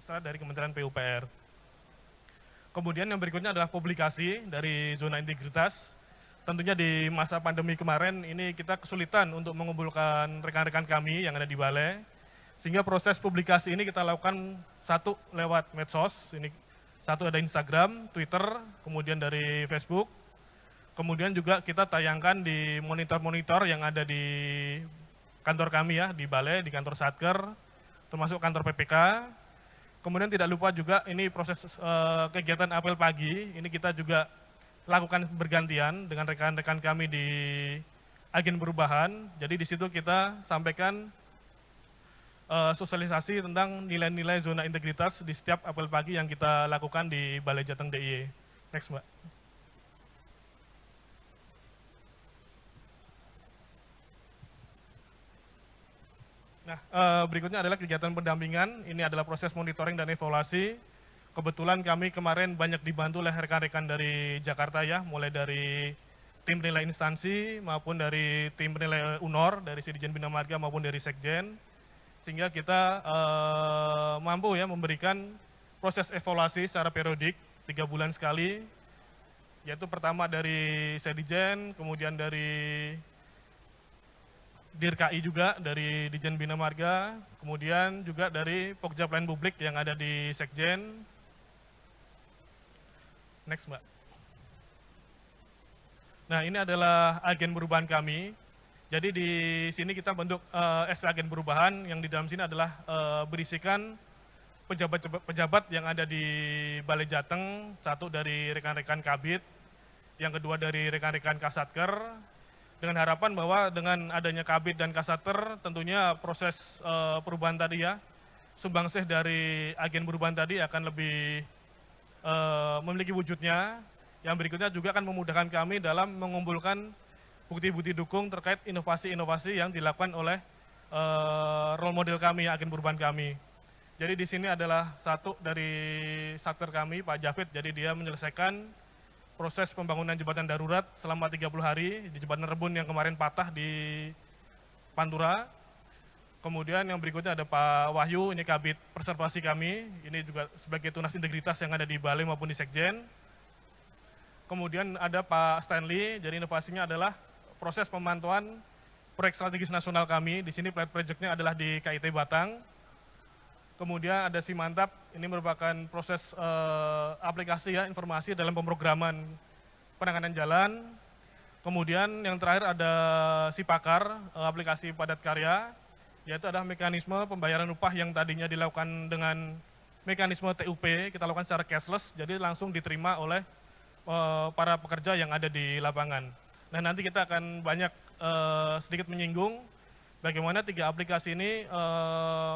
ekstra dari Kementerian PUPR. Kemudian yang berikutnya adalah publikasi dari zona integritas. Tentunya di masa pandemi kemarin ini kita kesulitan untuk mengumpulkan rekan-rekan kami yang ada di balai, sehingga proses publikasi ini kita lakukan satu lewat medsos, ini satu ada Instagram, Twitter, kemudian dari Facebook, kemudian juga kita tayangkan di monitor-monitor yang ada di kantor kami ya, di balai, di kantor Satker, termasuk kantor PPK. Kemudian tidak lupa juga ini proses kegiatan apel pagi, ini kita juga lakukan bergantian dengan rekan-rekan kami di agen perubahan. Jadi di situ kita sampaikan sosialisasi tentang nilai-nilai zona integritas di setiap apel pagi yang kita lakukan di Balai Jateng DIY. Next, Mbak. Nah, berikutnya adalah kegiatan pendampingan. Ini adalah proses monitoring dan evaluasi. Kebetulan kami kemarin banyak dibantu oleh rekan-rekan dari Jakarta ya, mulai dari tim penilai instansi maupun dari tim penilai UNOR, dari Dirjen Bina Marga maupun dari Sekjen. Sehingga kita mampu ya memberikan proses evaluasi secara periodik 3 bulan sekali, yaitu pertama dari Sedijen, kemudian dari DIRKI juga, dari Dirjen Bina Marga, kemudian juga dari Pokja Pelayanan Publik yang ada di Sekjen. Next, Mbak. Nah, ini adalah agen perubahan kami. Jadi di sini kita bentuk agen perubahan yang di dalam sini adalah berisikan pejabat yang ada di Balai Jateng, satu dari rekan-rekan Kabid, yang kedua dari rekan-rekan Kasatker, dengan harapan bahwa dengan adanya Kabid dan Kasatker tentunya proses perubahan tadi ya, sumbangsih dari agen perubahan tadi akan lebih memiliki wujudnya. Yang berikutnya juga akan memudahkan kami dalam mengumpulkan bukti-bukti dukung terkait inovasi-inovasi yang dilakukan oleh role model kami, agen perubahan kami. Jadi di sini adalah satu dari satker kami, Pak Javid, jadi dia menyelesaikan proses pembangunan jembatan darurat selama 30 hari di jembatan Rebun yang kemarin patah di Pantura. Kemudian yang berikutnya ada Pak Wahyu, ini Kabid Preservasi kami, ini juga sebagai tunas integritas yang ada di Balai maupun di Sekjen. Kemudian ada Pak Stanley, jadi inovasinya adalah proses pemantauan proyek strategis nasional kami. Di sini proyeknya adalah di KIT Batang. Kemudian ada Si Mantap, ini merupakan proses aplikasi ya, informasi dalam pemrograman penanganan jalan. Kemudian yang terakhir ada Si Pakar, aplikasi padat karya, yaitu adalah mekanisme pembayaran upah yang tadinya dilakukan dengan mekanisme TUP, kita lakukan secara cashless, jadi langsung diterima oleh para pekerja yang ada di lapangan. Nah, nanti kita akan banyak sedikit menyinggung bagaimana 3 aplikasi ini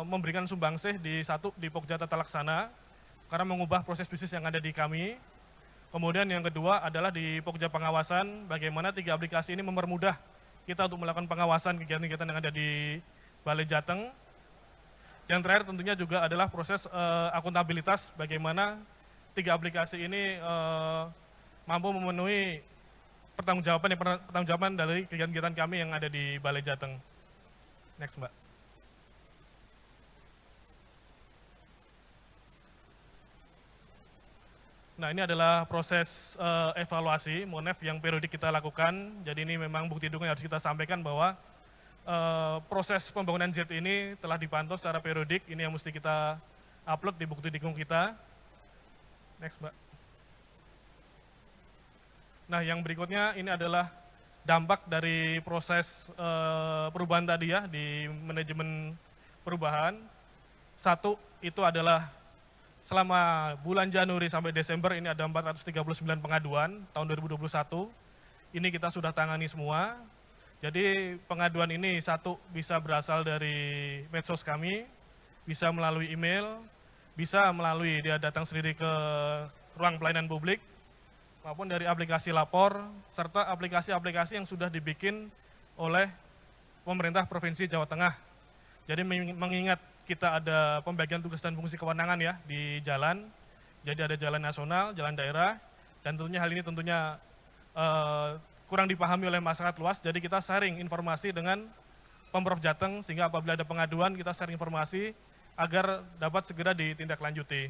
memberikan sumbangsih di Pokja Tata Laksana karena mengubah proses bisnis yang ada di kami. Kemudian yang kedua adalah di Pokja Pengawasan, bagaimana 3 aplikasi ini mempermudah kita untuk melakukan pengawasan kegiatan-kegiatan yang ada di Balai Jateng. Yang terakhir tentunya juga adalah proses akuntabilitas, bagaimana 3 aplikasi ini mampu memenuhi pertanggungjawaban dari kegiatan-kegiatan kami yang ada di Balai Jateng. Next, Mbak. Nah, ini adalah proses evaluasi MONEF yang periodik kita lakukan. Jadi ini memang bukti dukung yang harus kita sampaikan bahwa proses pembangunan Z ini telah dipantau secara periodik. Ini yang mesti kita upload di bukti dukung kita. Next, Mbak. Nah, yang berikutnya ini adalah dampak dari proses perubahan tadi ya di manajemen perubahan. Satu, itu adalah selama bulan Januari sampai Desember ini ada 439 pengaduan tahun 2021. Ini kita sudah tangani semua. Jadi pengaduan ini satu bisa berasal dari medsos kami, bisa melalui email, bisa melalui dia datang sendiri ke ruang pelayanan publik, maupun dari aplikasi lapor, serta aplikasi-aplikasi yang sudah dibikin oleh pemerintah Provinsi Jawa Tengah. Jadi mengingat kita ada pembagian tugas dan fungsi kewenangan ya di jalan, jadi ada jalan nasional, jalan daerah, dan tentunya hal ini tentunya kurang dipahami oleh masyarakat luas, jadi kita sharing informasi dengan Pemprov Jateng, sehingga apabila ada pengaduan kita sharing informasi agar dapat segera ditindaklanjuti.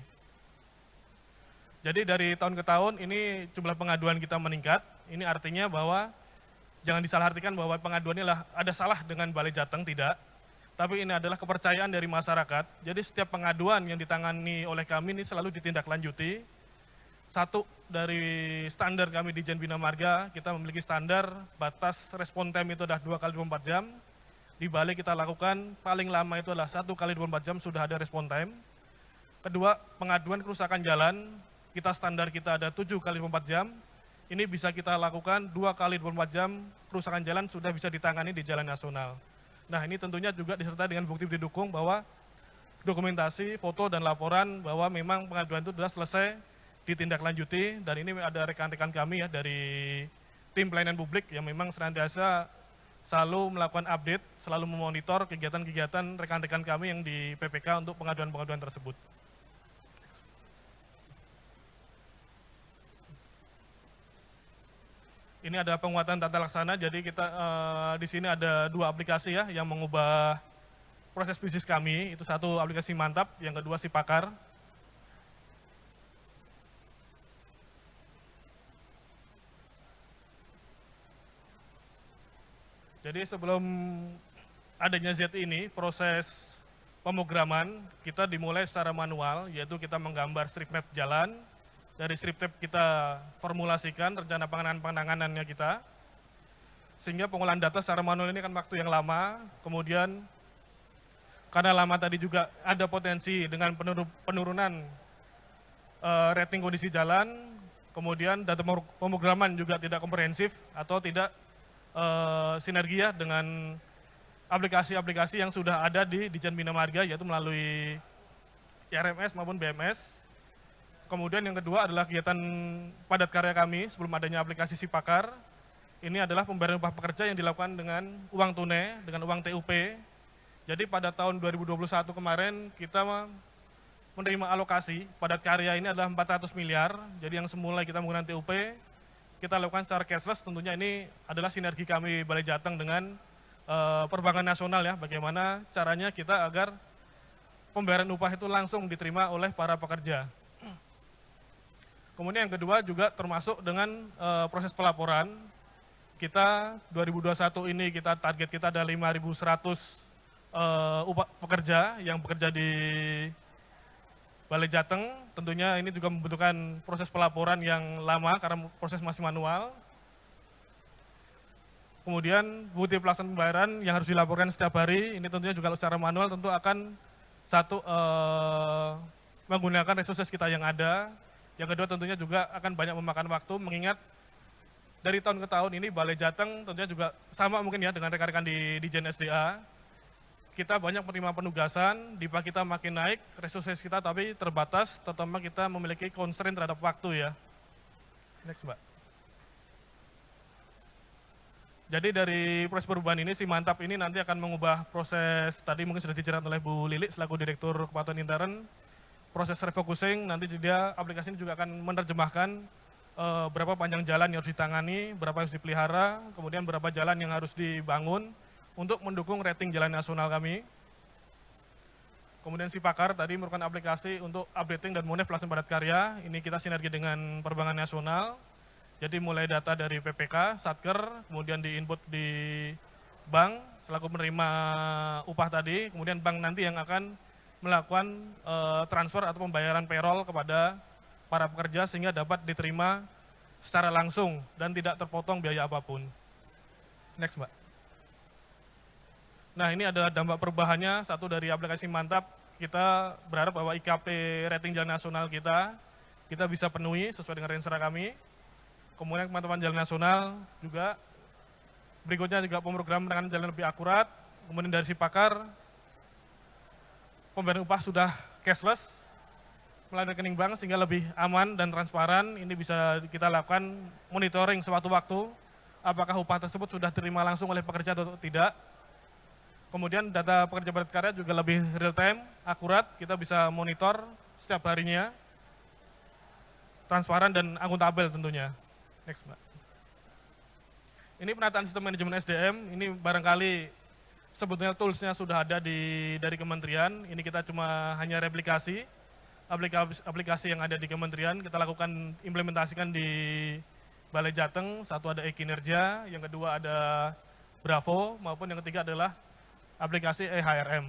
Jadi dari tahun ke tahun ini jumlah pengaduan kita meningkat, ini artinya bahwa jangan disalahartikan bahwa pengaduan ini ada salah dengan Balai Jateng, tidak. Tapi ini adalah kepercayaan dari masyarakat, jadi setiap pengaduan yang ditangani oleh kami ini selalu ditindaklanjuti. Satu, dari standar kami di Dijen Bina Marga, kita memiliki standar batas respon time itu adalah 2 kali 24 jam. Di Balai kita lakukan paling lama itu adalah 1 kali 24 jam sudah ada respon time. Kedua, pengaduan kerusakan jalan, standar kita ada 7 kali 24 jam. Ini bisa kita lakukan 2 kali 24 jam, kerusakan jalan sudah bisa ditangani di jalan nasional. Nah, ini tentunya juga disertai dengan bukti didukung bahwa dokumentasi, foto, dan laporan bahwa memang pengaduan itu sudah selesai ditindaklanjuti, dan ini ada rekan-rekan kami ya dari tim pelayanan publik yang memang senantiasa selalu melakukan update, selalu memonitor kegiatan-kegiatan rekan-rekan kami yang di PPK untuk pengaduan-pengaduan tersebut. Ini ada penguatan tata laksana, jadi kita di sini ada 2 aplikasi ya yang mengubah proses bisnis kami. Itu satu aplikasi Mantap, yang kedua Sipakar. Jadi sebelum adanya Z ini, proses pemrograman kita dimulai secara manual, yaitu kita menggambar strip map jalan. Dari strip map kita formulasikan rencana penanganannya kita, sehingga pengolahan data secara manual ini kan waktu yang lama. Kemudian karena lama tadi juga ada potensi dengan penurunan rating kondisi jalan, kemudian data pemrograman juga tidak komprehensif atau tidak sinergi ya dengan aplikasi-aplikasi yang sudah ada di Dijen Bina Marga, yaitu melalui RMS maupun BMS. Kemudian yang kedua adalah kegiatan padat karya kami sebelum adanya aplikasi Sipakar. Ini adalah pembayaran upah pekerja yang dilakukan dengan uang tunai, dengan uang TUP. Jadi pada tahun 2021 kemarin kita menerima alokasi padat karya ini adalah 400 miliar. Jadi yang semula kita menggunakan TUP, kita lakukan secara cashless. Tentunya ini adalah sinergi kami Balai Jateng dengan Perbankan Nasional ya. Bagaimana caranya kita agar pembayaran upah itu langsung diterima oleh para pekerja. Kemudian yang kedua juga termasuk dengan proses pelaporan. Kita 2021 ini target kita ada 5.100 pekerja yang bekerja di Balai Jateng. Tentunya ini juga membutuhkan proses pelaporan yang lama karena proses masih manual. Kemudian bukti pelaksanaan pembayaran yang harus dilaporkan setiap hari, ini tentunya juga secara manual tentu akan menggunakan resources kita yang ada. Yang kedua tentunya juga akan banyak memakan waktu, mengingat dari tahun ke tahun ini Balai Jateng tentunya juga sama mungkin ya dengan rekan-rekan di Dijen SDA. Kita banyak menerima penugasan, DIPA kita makin naik, resources kita tapi terbatas, terutama kita memiliki constraint terhadap waktu ya. Next Mbak. Jadi dari proses perubahan ini, si Mantap ini nanti akan mengubah proses, tadi mungkin sudah dijelaskan oleh Bu Lili selaku Direktur Kepatuhan Intern, proses refocusing, nanti dia aplikasi ini juga akan menerjemahkan berapa panjang jalan yang harus ditangani, berapa yang harus dipelihara, kemudian berapa jalan yang harus dibangun untuk mendukung rating jalan nasional kami. Kemudian Sipakar tadi merupakan aplikasi untuk updating dan monitoring pelaksanaan padat karya. Ini kita sinergi dengan Perbankan Nasional. Jadi mulai data dari PPK, Satker, kemudian di-input di bank selaku menerima upah tadi, kemudian bank nanti yang akan melakukan transfer atau pembayaran payroll kepada para pekerja sehingga dapat diterima secara langsung dan tidak terpotong biaya apapun. Next Mbak. Nah ini adalah dampak perubahannya, satu dari aplikasi Mantap, kita berharap bahwa IKP rating jalan nasional kita bisa penuhi sesuai dengan rensera kami. Kemudian teman-teman jalan nasional juga, berikutnya juga pemrograman penanganan jalan lebih akurat, kemudian dari Sipakar, pembayaran upah sudah cashless melalui rekening bank sehingga lebih aman dan transparan. Ini bisa kita lakukan monitoring sewaktu-waktu apakah upah tersebut sudah diterima langsung oleh pekerja atau tidak. Kemudian data pekerja padat karya juga lebih real time, akurat, kita bisa monitor setiap harinya, transparan dan akuntabel tentunya. Next Mbak. Ini penataan sistem manajemen SDM, ini barangkali sebetulnya toolsnya sudah ada dari kementerian, ini kita cuma hanya replikasi aplikasi yang ada di kementerian, kita lakukan implementasikan di Balai Jateng. Satu ada e-kinerja, yang kedua ada Bravo, maupun yang ketiga adalah aplikasi e-HRM.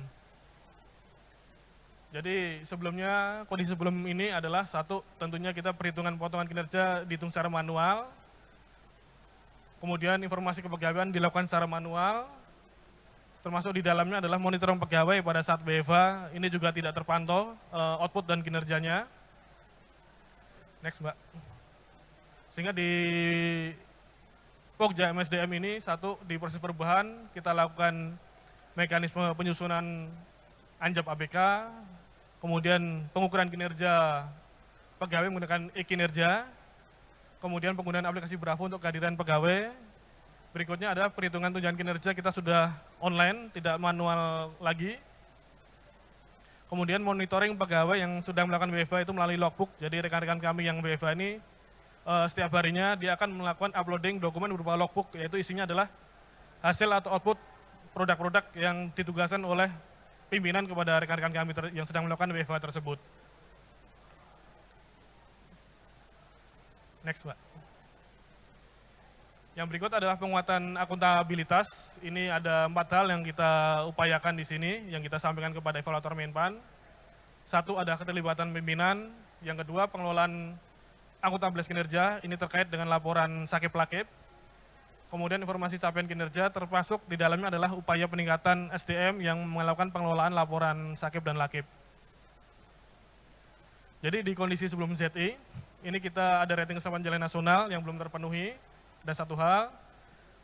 Jadi sebelumnya, kondisi sebelum ini adalah satu, tentunya kita perhitungan potongan kinerja dihitung secara manual, kemudian informasi kepegawaian dilakukan secara manual, termasuk di dalamnya adalah monitoring pegawai pada saat WFH, ini juga tidak terpantau output dan kinerjanya. Next, Mbak. Sehingga di Pokja MSDM ini, satu, di proses perubahan, kita lakukan mekanisme penyusunan anjap ABK, kemudian pengukuran kinerja pegawai menggunakan e-kinerja, kemudian penggunaan aplikasi Bravo untuk kehadiran pegawai. Berikutnya adalah perhitungan tunjangan kinerja, kita sudah online, tidak manual lagi. Kemudian monitoring pegawai yang sudah melakukan WFH itu melalui logbook, jadi rekan-rekan kami yang WFH ini setiap harinya dia akan melakukan uploading dokumen berupa logbook, yaitu isinya adalah hasil atau output produk-produk yang ditugaskan oleh pimpinan kepada rekan-rekan kami yang sedang melakukan WFH tersebut. Next, Mbak. Yang berikut adalah penguatan akuntabilitas. Ini ada 4 hal yang kita upayakan di sini, yang kita sampaikan kepada evaluator Menpan. Satu, ada keterlibatan pimpinan. Yang kedua, pengelolaan akuntabilitas kinerja. Ini terkait dengan laporan sakit-lakip. Kemudian informasi capaian kinerja, termasuk di dalamnya adalah upaya peningkatan SDM yang melakukan pengelolaan laporan sakit dan lakip. Jadi di kondisi sebelum ZI, ini kita ada rating keselamatan jalan nasional yang belum terpenuhi, ada 1 hal.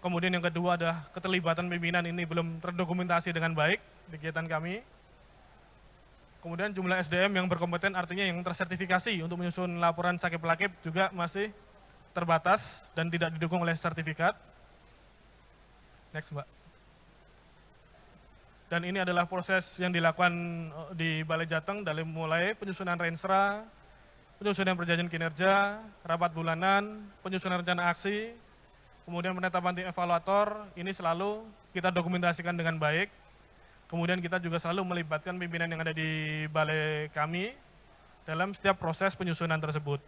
Kemudian yang kedua ada keterlibatan pimpinan, ini belum terdokumentasi dengan baik di kegiatan kami. Kemudian jumlah SDM yang berkompeten, artinya yang tersertifikasi untuk menyusun laporan sakit lakip juga masih terbatas dan tidak didukung oleh sertifikat. Next, Mbak. Dan ini adalah proses yang dilakukan di Balai Jateng dari mulai penyusunan rensra, penyusunan perjanjian kinerja, rapat bulanan, penyusunan rencana aksi, kemudian penetapan tim evaluator, ini selalu kita dokumentasikan dengan baik. Kemudian kita juga selalu melibatkan pimpinan yang ada di balai kami dalam setiap proses penyusunan tersebut.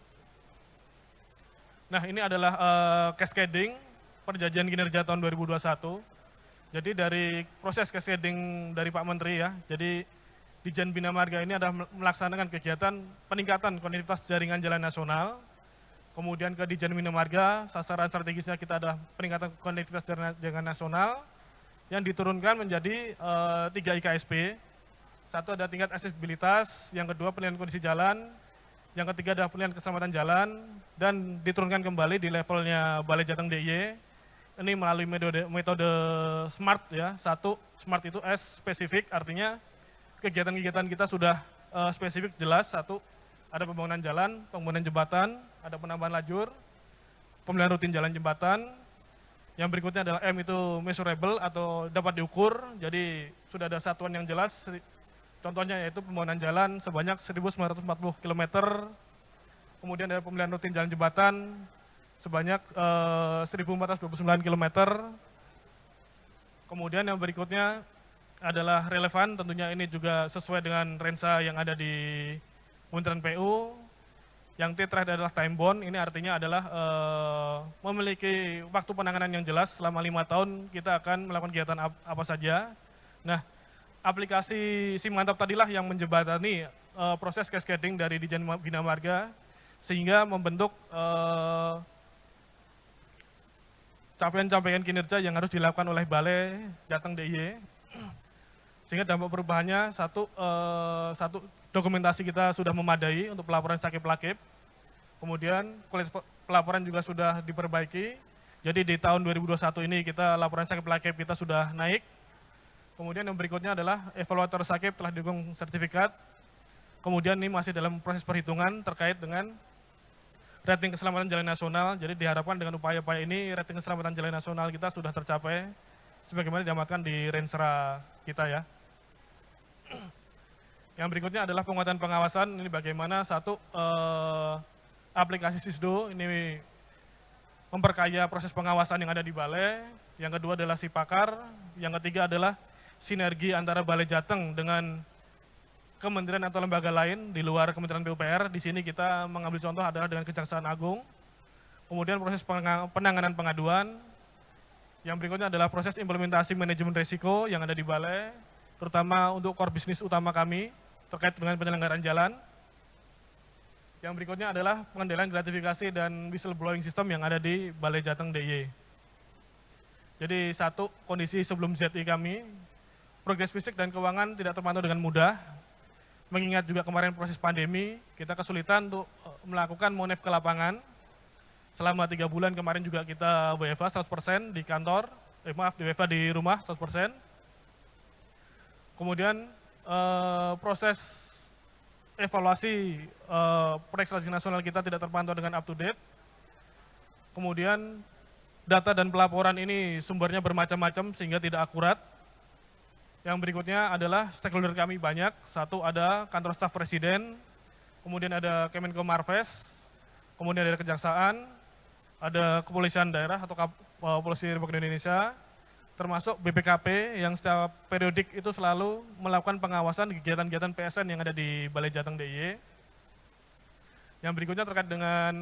Nah, ini adalah cascading perjanjian kinerja tahun 2021. Jadi dari proses cascading dari Pak Menteri ya, jadi Dijen Bina Marga ini adalah melaksanakan kegiatan peningkatan konektivitas jaringan jalan nasional. Kemudian ke Dijen Bina Marga, sasaran strategisnya kita adalah peningkatan konektivitas jaringan nasional yang diturunkan menjadi 3 IKSP. Satu ada tingkat aksesibilitas, yang kedua penilaian kondisi jalan, yang ketiga adalah penilaian keselamatan jalan, dan diturunkan kembali di levelnya Balai Jateng DIY. Ini melalui metode SMART ya. Satu, SMART itu S spesifik, artinya kegiatan-kegiatan kita sudah spesifik jelas. Satu, ada pembangunan jalan, pembangunan jembatan, ada penambahan lajur, pemeliharaan rutin jalan jembatan. Yang berikutnya adalah M itu measurable atau dapat diukur, jadi sudah ada satuan yang jelas. Contohnya yaitu pembangunan jalan sebanyak 1.940 km, kemudian ada pemeliharaan rutin jalan jembatan sebanyak 1.429 km. Kemudian yang berikutnya adalah relevan, tentunya ini juga sesuai dengan rensa yang ada di Kementerian PU. Yang T terakhir adalah time bound, ini artinya adalah memiliki waktu penanganan yang jelas, selama 5 tahun kita akan melakukan kegiatan apa saja. Nah, aplikasi Simantap tadilah yang menjembatani proses cascading dari Dijen Bina Marga, sehingga membentuk capaian-capaian kinerja yang harus dilakukan oleh Balai Jateng DIY. Sehingga dampak perubahannya, satu dokumentasi kita sudah memadai untuk pelaporan sakit lakip. Kemudian kualitas pelaporan juga sudah diperbaiki. Jadi di tahun 2021 ini kita laporan sakit lakip kita sudah naik. Kemudian yang berikutnya adalah evaluator sakit telah didukung sertifikat. Kemudian ini masih dalam proses perhitungan terkait dengan rating keselamatan jalan nasional. Jadi diharapkan dengan upaya-upaya ini rating keselamatan jalan nasional kita sudah tercapai sebagaimana diamatkan di rensra kita ya. Yang berikutnya adalah penguatan pengawasan. Ini bagaimana satu aplikasi SISDO ini memperkaya proses pengawasan yang ada di balai. Yang kedua adalah SIPAKAR. Yang ketiga adalah sinergi antara Balai Jateng dengan kementerian atau lembaga lain di luar Kementerian PUPR. Di sini kita mengambil contoh adalah dengan Kejaksaan Agung. Kemudian proses penanganan pengaduan. Yang berikutnya adalah proses implementasi manajemen risiko yang ada di Balai, terutama untuk core bisnis utama kami terkait dengan penyelenggaraan jalan. Yang berikutnya adalah pengendalian gratifikasi dan whistleblowing system yang ada di Balai Jateng DIY. Jadi satu, kondisi sebelum ZI kami, progres fisik dan keuangan tidak terpantau dengan mudah. Mengingat juga kemarin proses pandemi, kita kesulitan untuk melakukan monef ke lapangan. Selama 3 bulan kemarin juga kita WFH 100% di kantor, di WFH di rumah 100%. Kemudian proses evaluasi proyek strategis nasional kita tidak terpantau dengan up to date. Kemudian data dan pelaporan ini sumbernya bermacam-macam sehingga tidak akurat. Yang berikutnya adalah stakeholder kami banyak. Satu, ada kantor staf presiden, kemudian ada Kemenko Marves, kemudian ada kejaksaan, ada kepolisian daerah atau Polisi Republik Indonesia, termasuk BPKP yang setiap periodik itu selalu melakukan pengawasan kegiatan-kegiatan PSN yang ada di Balai Jateng DIY. Yang berikutnya terkait dengan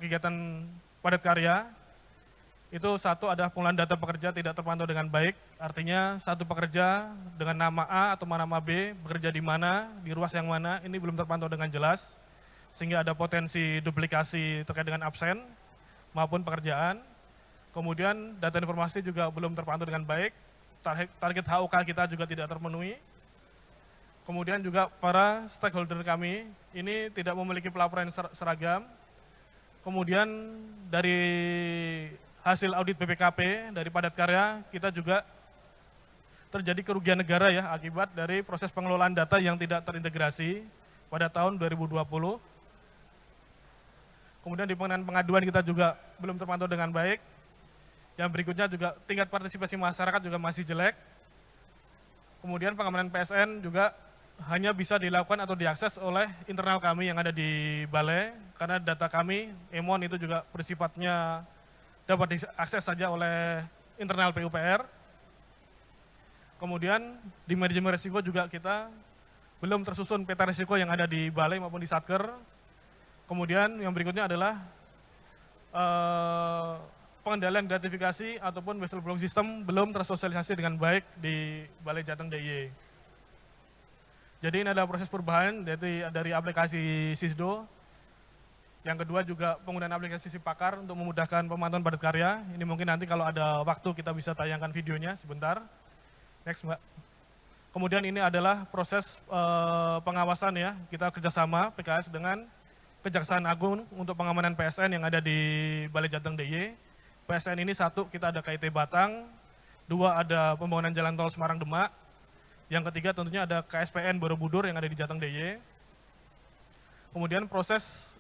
kegiatan padat karya, itu satu, ada pengolahan data pekerja tidak terpantau dengan baik, artinya satu pekerja dengan nama A atau nama B bekerja di mana, di ruas yang mana, ini belum terpantau dengan jelas, sehingga ada potensi duplikasi terkait dengan absen maupun pekerjaan. Kemudian data informasi juga belum terpantau dengan baik, target HOK kita juga tidak terpenuhi. Kemudian juga para stakeholder kami ini tidak memiliki pelaporan yang seragam. Kemudian dari hasil audit BPKP dari padat karya, kita juga terjadi kerugian negara ya akibat dari proses pengelolaan data yang tidak terintegrasi pada tahun 2020. Kemudian di pengaduan kita juga belum terpantau dengan baik. Yang berikutnya juga tingkat partisipasi masyarakat juga masih jelek. Kemudian pengamanan PSN juga hanya bisa dilakukan atau diakses oleh internal kami yang ada di Balai, karena data kami, EMON itu juga bersifatnya dapat diakses saja oleh internal PUPR. Kemudian di manajemen risiko juga kita belum tersusun peta risiko yang ada di Balai maupun di Satker. Kemudian yang berikutnya adalah pengendalian gratifikasi ataupun whistleblowing system belum tersosialisasi dengan baik di Balai Jateng DIY. Jadi ini adalah proses perubahan dari aplikasi SISDO. Yang kedua juga penggunaan aplikasi Sipakar untuk memudahkan pemantauan padat karya. Ini mungkin nanti kalau ada waktu kita bisa tayangkan videonya sebentar. Next, Mbak. Kemudian ini adalah proses pengawasan ya. Kita kerjasama PKS dengan Kejaksaan Agung untuk pengamanan PSN yang ada di Balai Jateng DIY. PSN ini satu, kita ada KIT Batang. Dua, ada pembangunan jalan tol Semarang-Demak. Yang ketiga tentunya ada KSPN Borobudur yang ada di Jateng DIY. Kemudian proses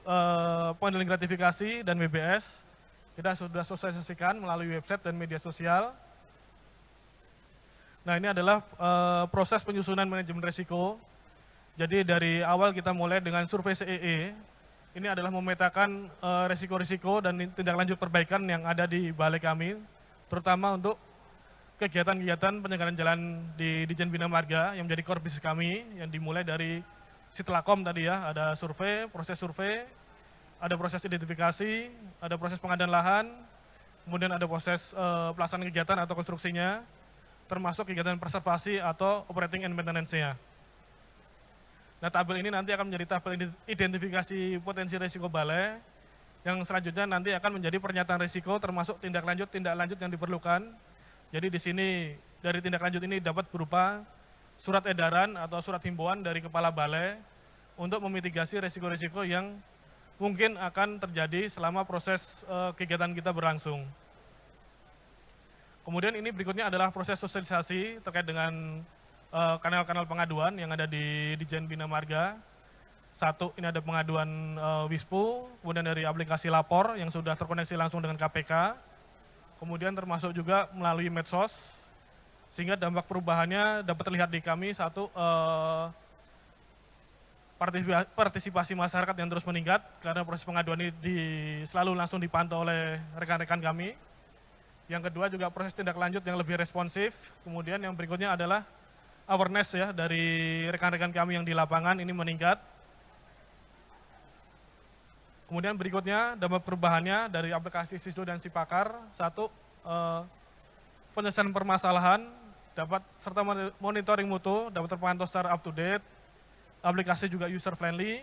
pengendalian gratifikasi dan WBS kita sudah sosialisasikan melalui website dan media sosial. Nah, ini adalah proses penyusunan manajemen risiko. Jadi dari awal kita mulai dengan survei CEE. Ini adalah memetakan risiko-risiko dan tindak lanjut perbaikan yang ada di Balai kami, terutama untuk kegiatan-kegiatan penyelenggaraan jalan di Ditjen Bina Marga yang menjadi core bisnis kami, yang dimulai dari Sitlakom tadi ya, ada survei, ada proses identifikasi, ada proses pengadaan lahan, kemudian ada proses pelaksanaan kegiatan atau konstruksinya, termasuk kegiatan preservasi atau operating and maintenance-nya. Nah, tabel ini nanti akan menjadi tabel identifikasi potensi risiko Balai, yang selanjutnya nanti akan menjadi pernyataan risiko termasuk tindak lanjut yang diperlukan. Jadi di sini dari tindak lanjut ini dapat berupa surat edaran atau surat himbauan dari Kepala Balai untuk memitigasi risiko-risiko yang mungkin akan terjadi selama proses kegiatan kita berlangsung. Kemudian ini berikutnya adalah proses sosialisasi terkait dengan kanal-kanal pengaduan yang ada di Ditjen Bina Marga. Satu, ini ada pengaduan WISPU, kemudian dari aplikasi lapor yang sudah terkoneksi langsung dengan KPK, kemudian termasuk juga melalui medsos, sehingga dampak perubahannya dapat terlihat di kami. Satu, partisipasi masyarakat yang terus meningkat, karena proses pengaduan ini selalu langsung dipantau oleh rekan-rekan kami. Yang kedua juga proses tindak lanjut yang lebih responsif. Kemudian yang berikutnya adalah awareness ya dari rekan-rekan kami yang di lapangan ini meningkat. Kemudian berikutnya dampak perubahannya dari aplikasi Sisdo dan Sipakar. Satu, penyelesaian permasalahan dapat serta monitoring mutu dapat terpantau secara up to date. Aplikasi juga user friendly.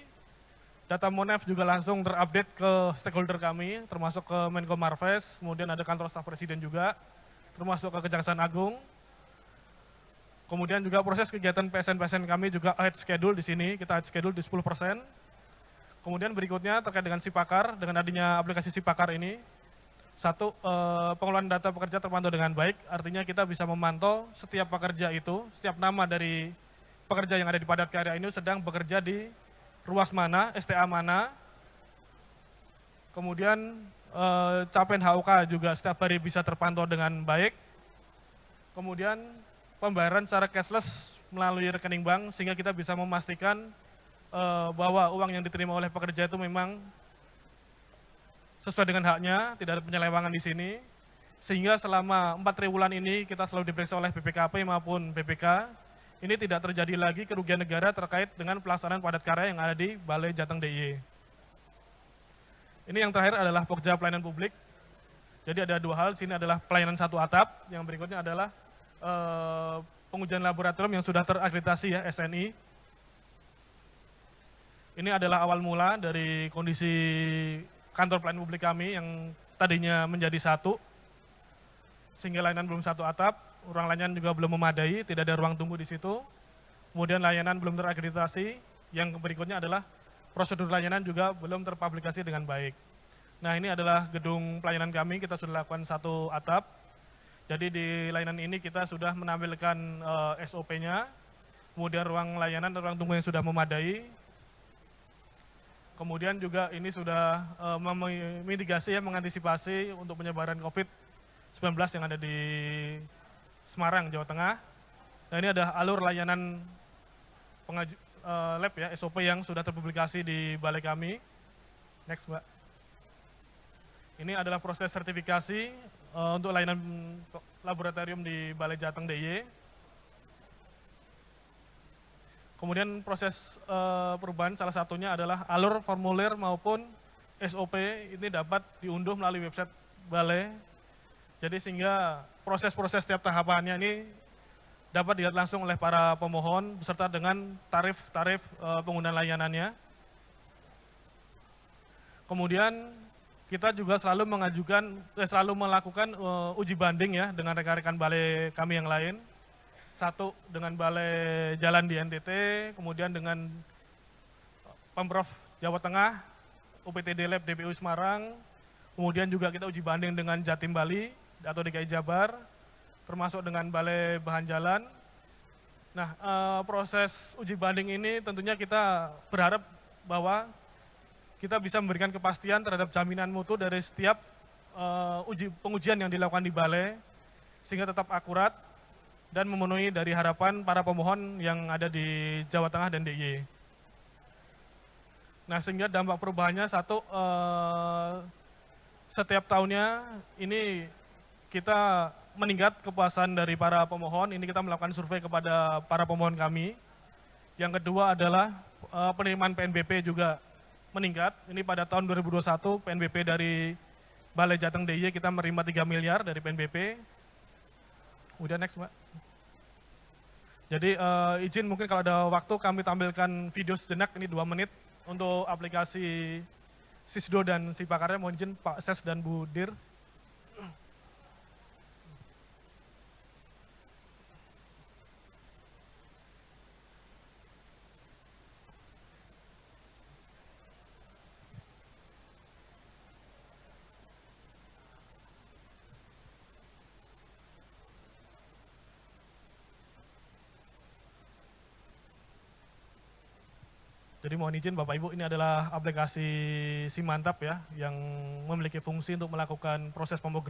Data Monef juga langsung terupdate ke stakeholder kami, termasuk ke Menko Marves, kemudian ada kantor staf presiden juga, termasuk ke Kejaksaan Agung. Kemudian juga proses kegiatan PSN kami juga ahead schedule di sini, kita ahead schedule di 10%. Kemudian berikutnya terkait dengan Sipakar, dengan adanya aplikasi Sipakar ini, satu, pengelolaan data pekerja terpantau dengan baik, artinya kita bisa memantau setiap pekerja itu, setiap nama dari pekerja yang ada di padat karya ini sedang bekerja di ruas mana, STA mana, kemudian capaian HOK juga setiap hari bisa terpantau dengan baik, kemudian pembayaran secara cashless melalui rekening bank sehingga kita bisa memastikan bahwa uang yang diterima oleh pekerja itu memang sesuai dengan haknya, tidak ada penyelewangan di sini, sehingga selama 4 triwulan ini kita selalu diperiksa oleh BPKP maupun BPK, ini tidak terjadi lagi kerugian negara terkait dengan pelaksanaan padat karya yang ada di Balai Jateng DIY. Ini yang terakhir adalah Pokja Pelayanan Publik. Jadi ada dua hal, sini adalah pelayanan satu atap, yang berikutnya adalah pengujian laboratorium yang sudah terakreditasi ya, SNI. Ini adalah awal mula dari kondisi kantor pelayanan publik kami yang tadinya menjadi satu, sehingga layanan belum satu atap, ruang layanan juga belum memadai, tidak ada ruang tunggu di situ. Kemudian layanan belum terakreditasi, yang berikutnya adalah prosedur layanan juga belum terpublikasi dengan baik. Nah ini adalah gedung pelayanan kami, kita sudah lakukan satu atap. Jadi di layanan ini kita sudah menampilkan SOP-nya, kemudian ruang layanan dan ruang tunggu yang sudah memadai. Kemudian juga ini sudah memitigasi, mengantisipasi untuk penyebaran COVID-19 yang ada di Semarang, Jawa Tengah. Nah ini ada alur layanan lab ya, SOP yang sudah terpublikasi di balai kami. Next Mbak. Ini adalah proses sertifikasi untuk layanan laboratorium di Balai Jateng DIY. Kemudian proses perubahan salah satunya adalah alur formulir maupun SOP ini dapat diunduh melalui website balai. Jadi sehingga proses-proses setiap tahapannya ini dapat dilihat langsung oleh para pemohon beserta dengan tarif-tarif penggunaan layanannya. Kemudian kita juga selalu melakukan uji banding ya dengan rekan-rekan balai kami yang lain. Satu dengan balai jalan di NTT, kemudian dengan Pemprov Jawa Tengah, UPTD Lab DPU Semarang, kemudian juga kita uji banding dengan Jatim Bali atau DKI Jabar, termasuk dengan Balai Bahan Jalan. Nah, proses uji banding ini tentunya kita berharap bahwa kita bisa memberikan kepastian terhadap jaminan mutu dari setiap pengujian yang dilakukan di balai, sehingga tetap akurat dan memenuhi dari harapan para pemohon yang ada di Jawa Tengah dan DIY. Nah, sehingga dampak perubahannya satu, setiap tahunnya ini kita meningkat kepuasan dari para pemohon, ini kita melakukan survei kepada para pemohon kami. Yang kedua adalah penerimaan PNBP juga meningkat, ini pada tahun 2021 PNBP dari Balai Jateng DIY kita menerima 3 miliar dari PNBP. Udah next Mbak. Jadi izin mungkin kalau ada waktu kami tampilkan video sejenak, ini 2 menit untuk aplikasi Sisdo dan Sipakarnya. Mohon izin Pak Ses dan Bu Dir. Jadi mohon izin Bapak Ibu, ini adalah aplikasi Simantap ya, yang memiliki fungsi untuk melakukan proses pemrograman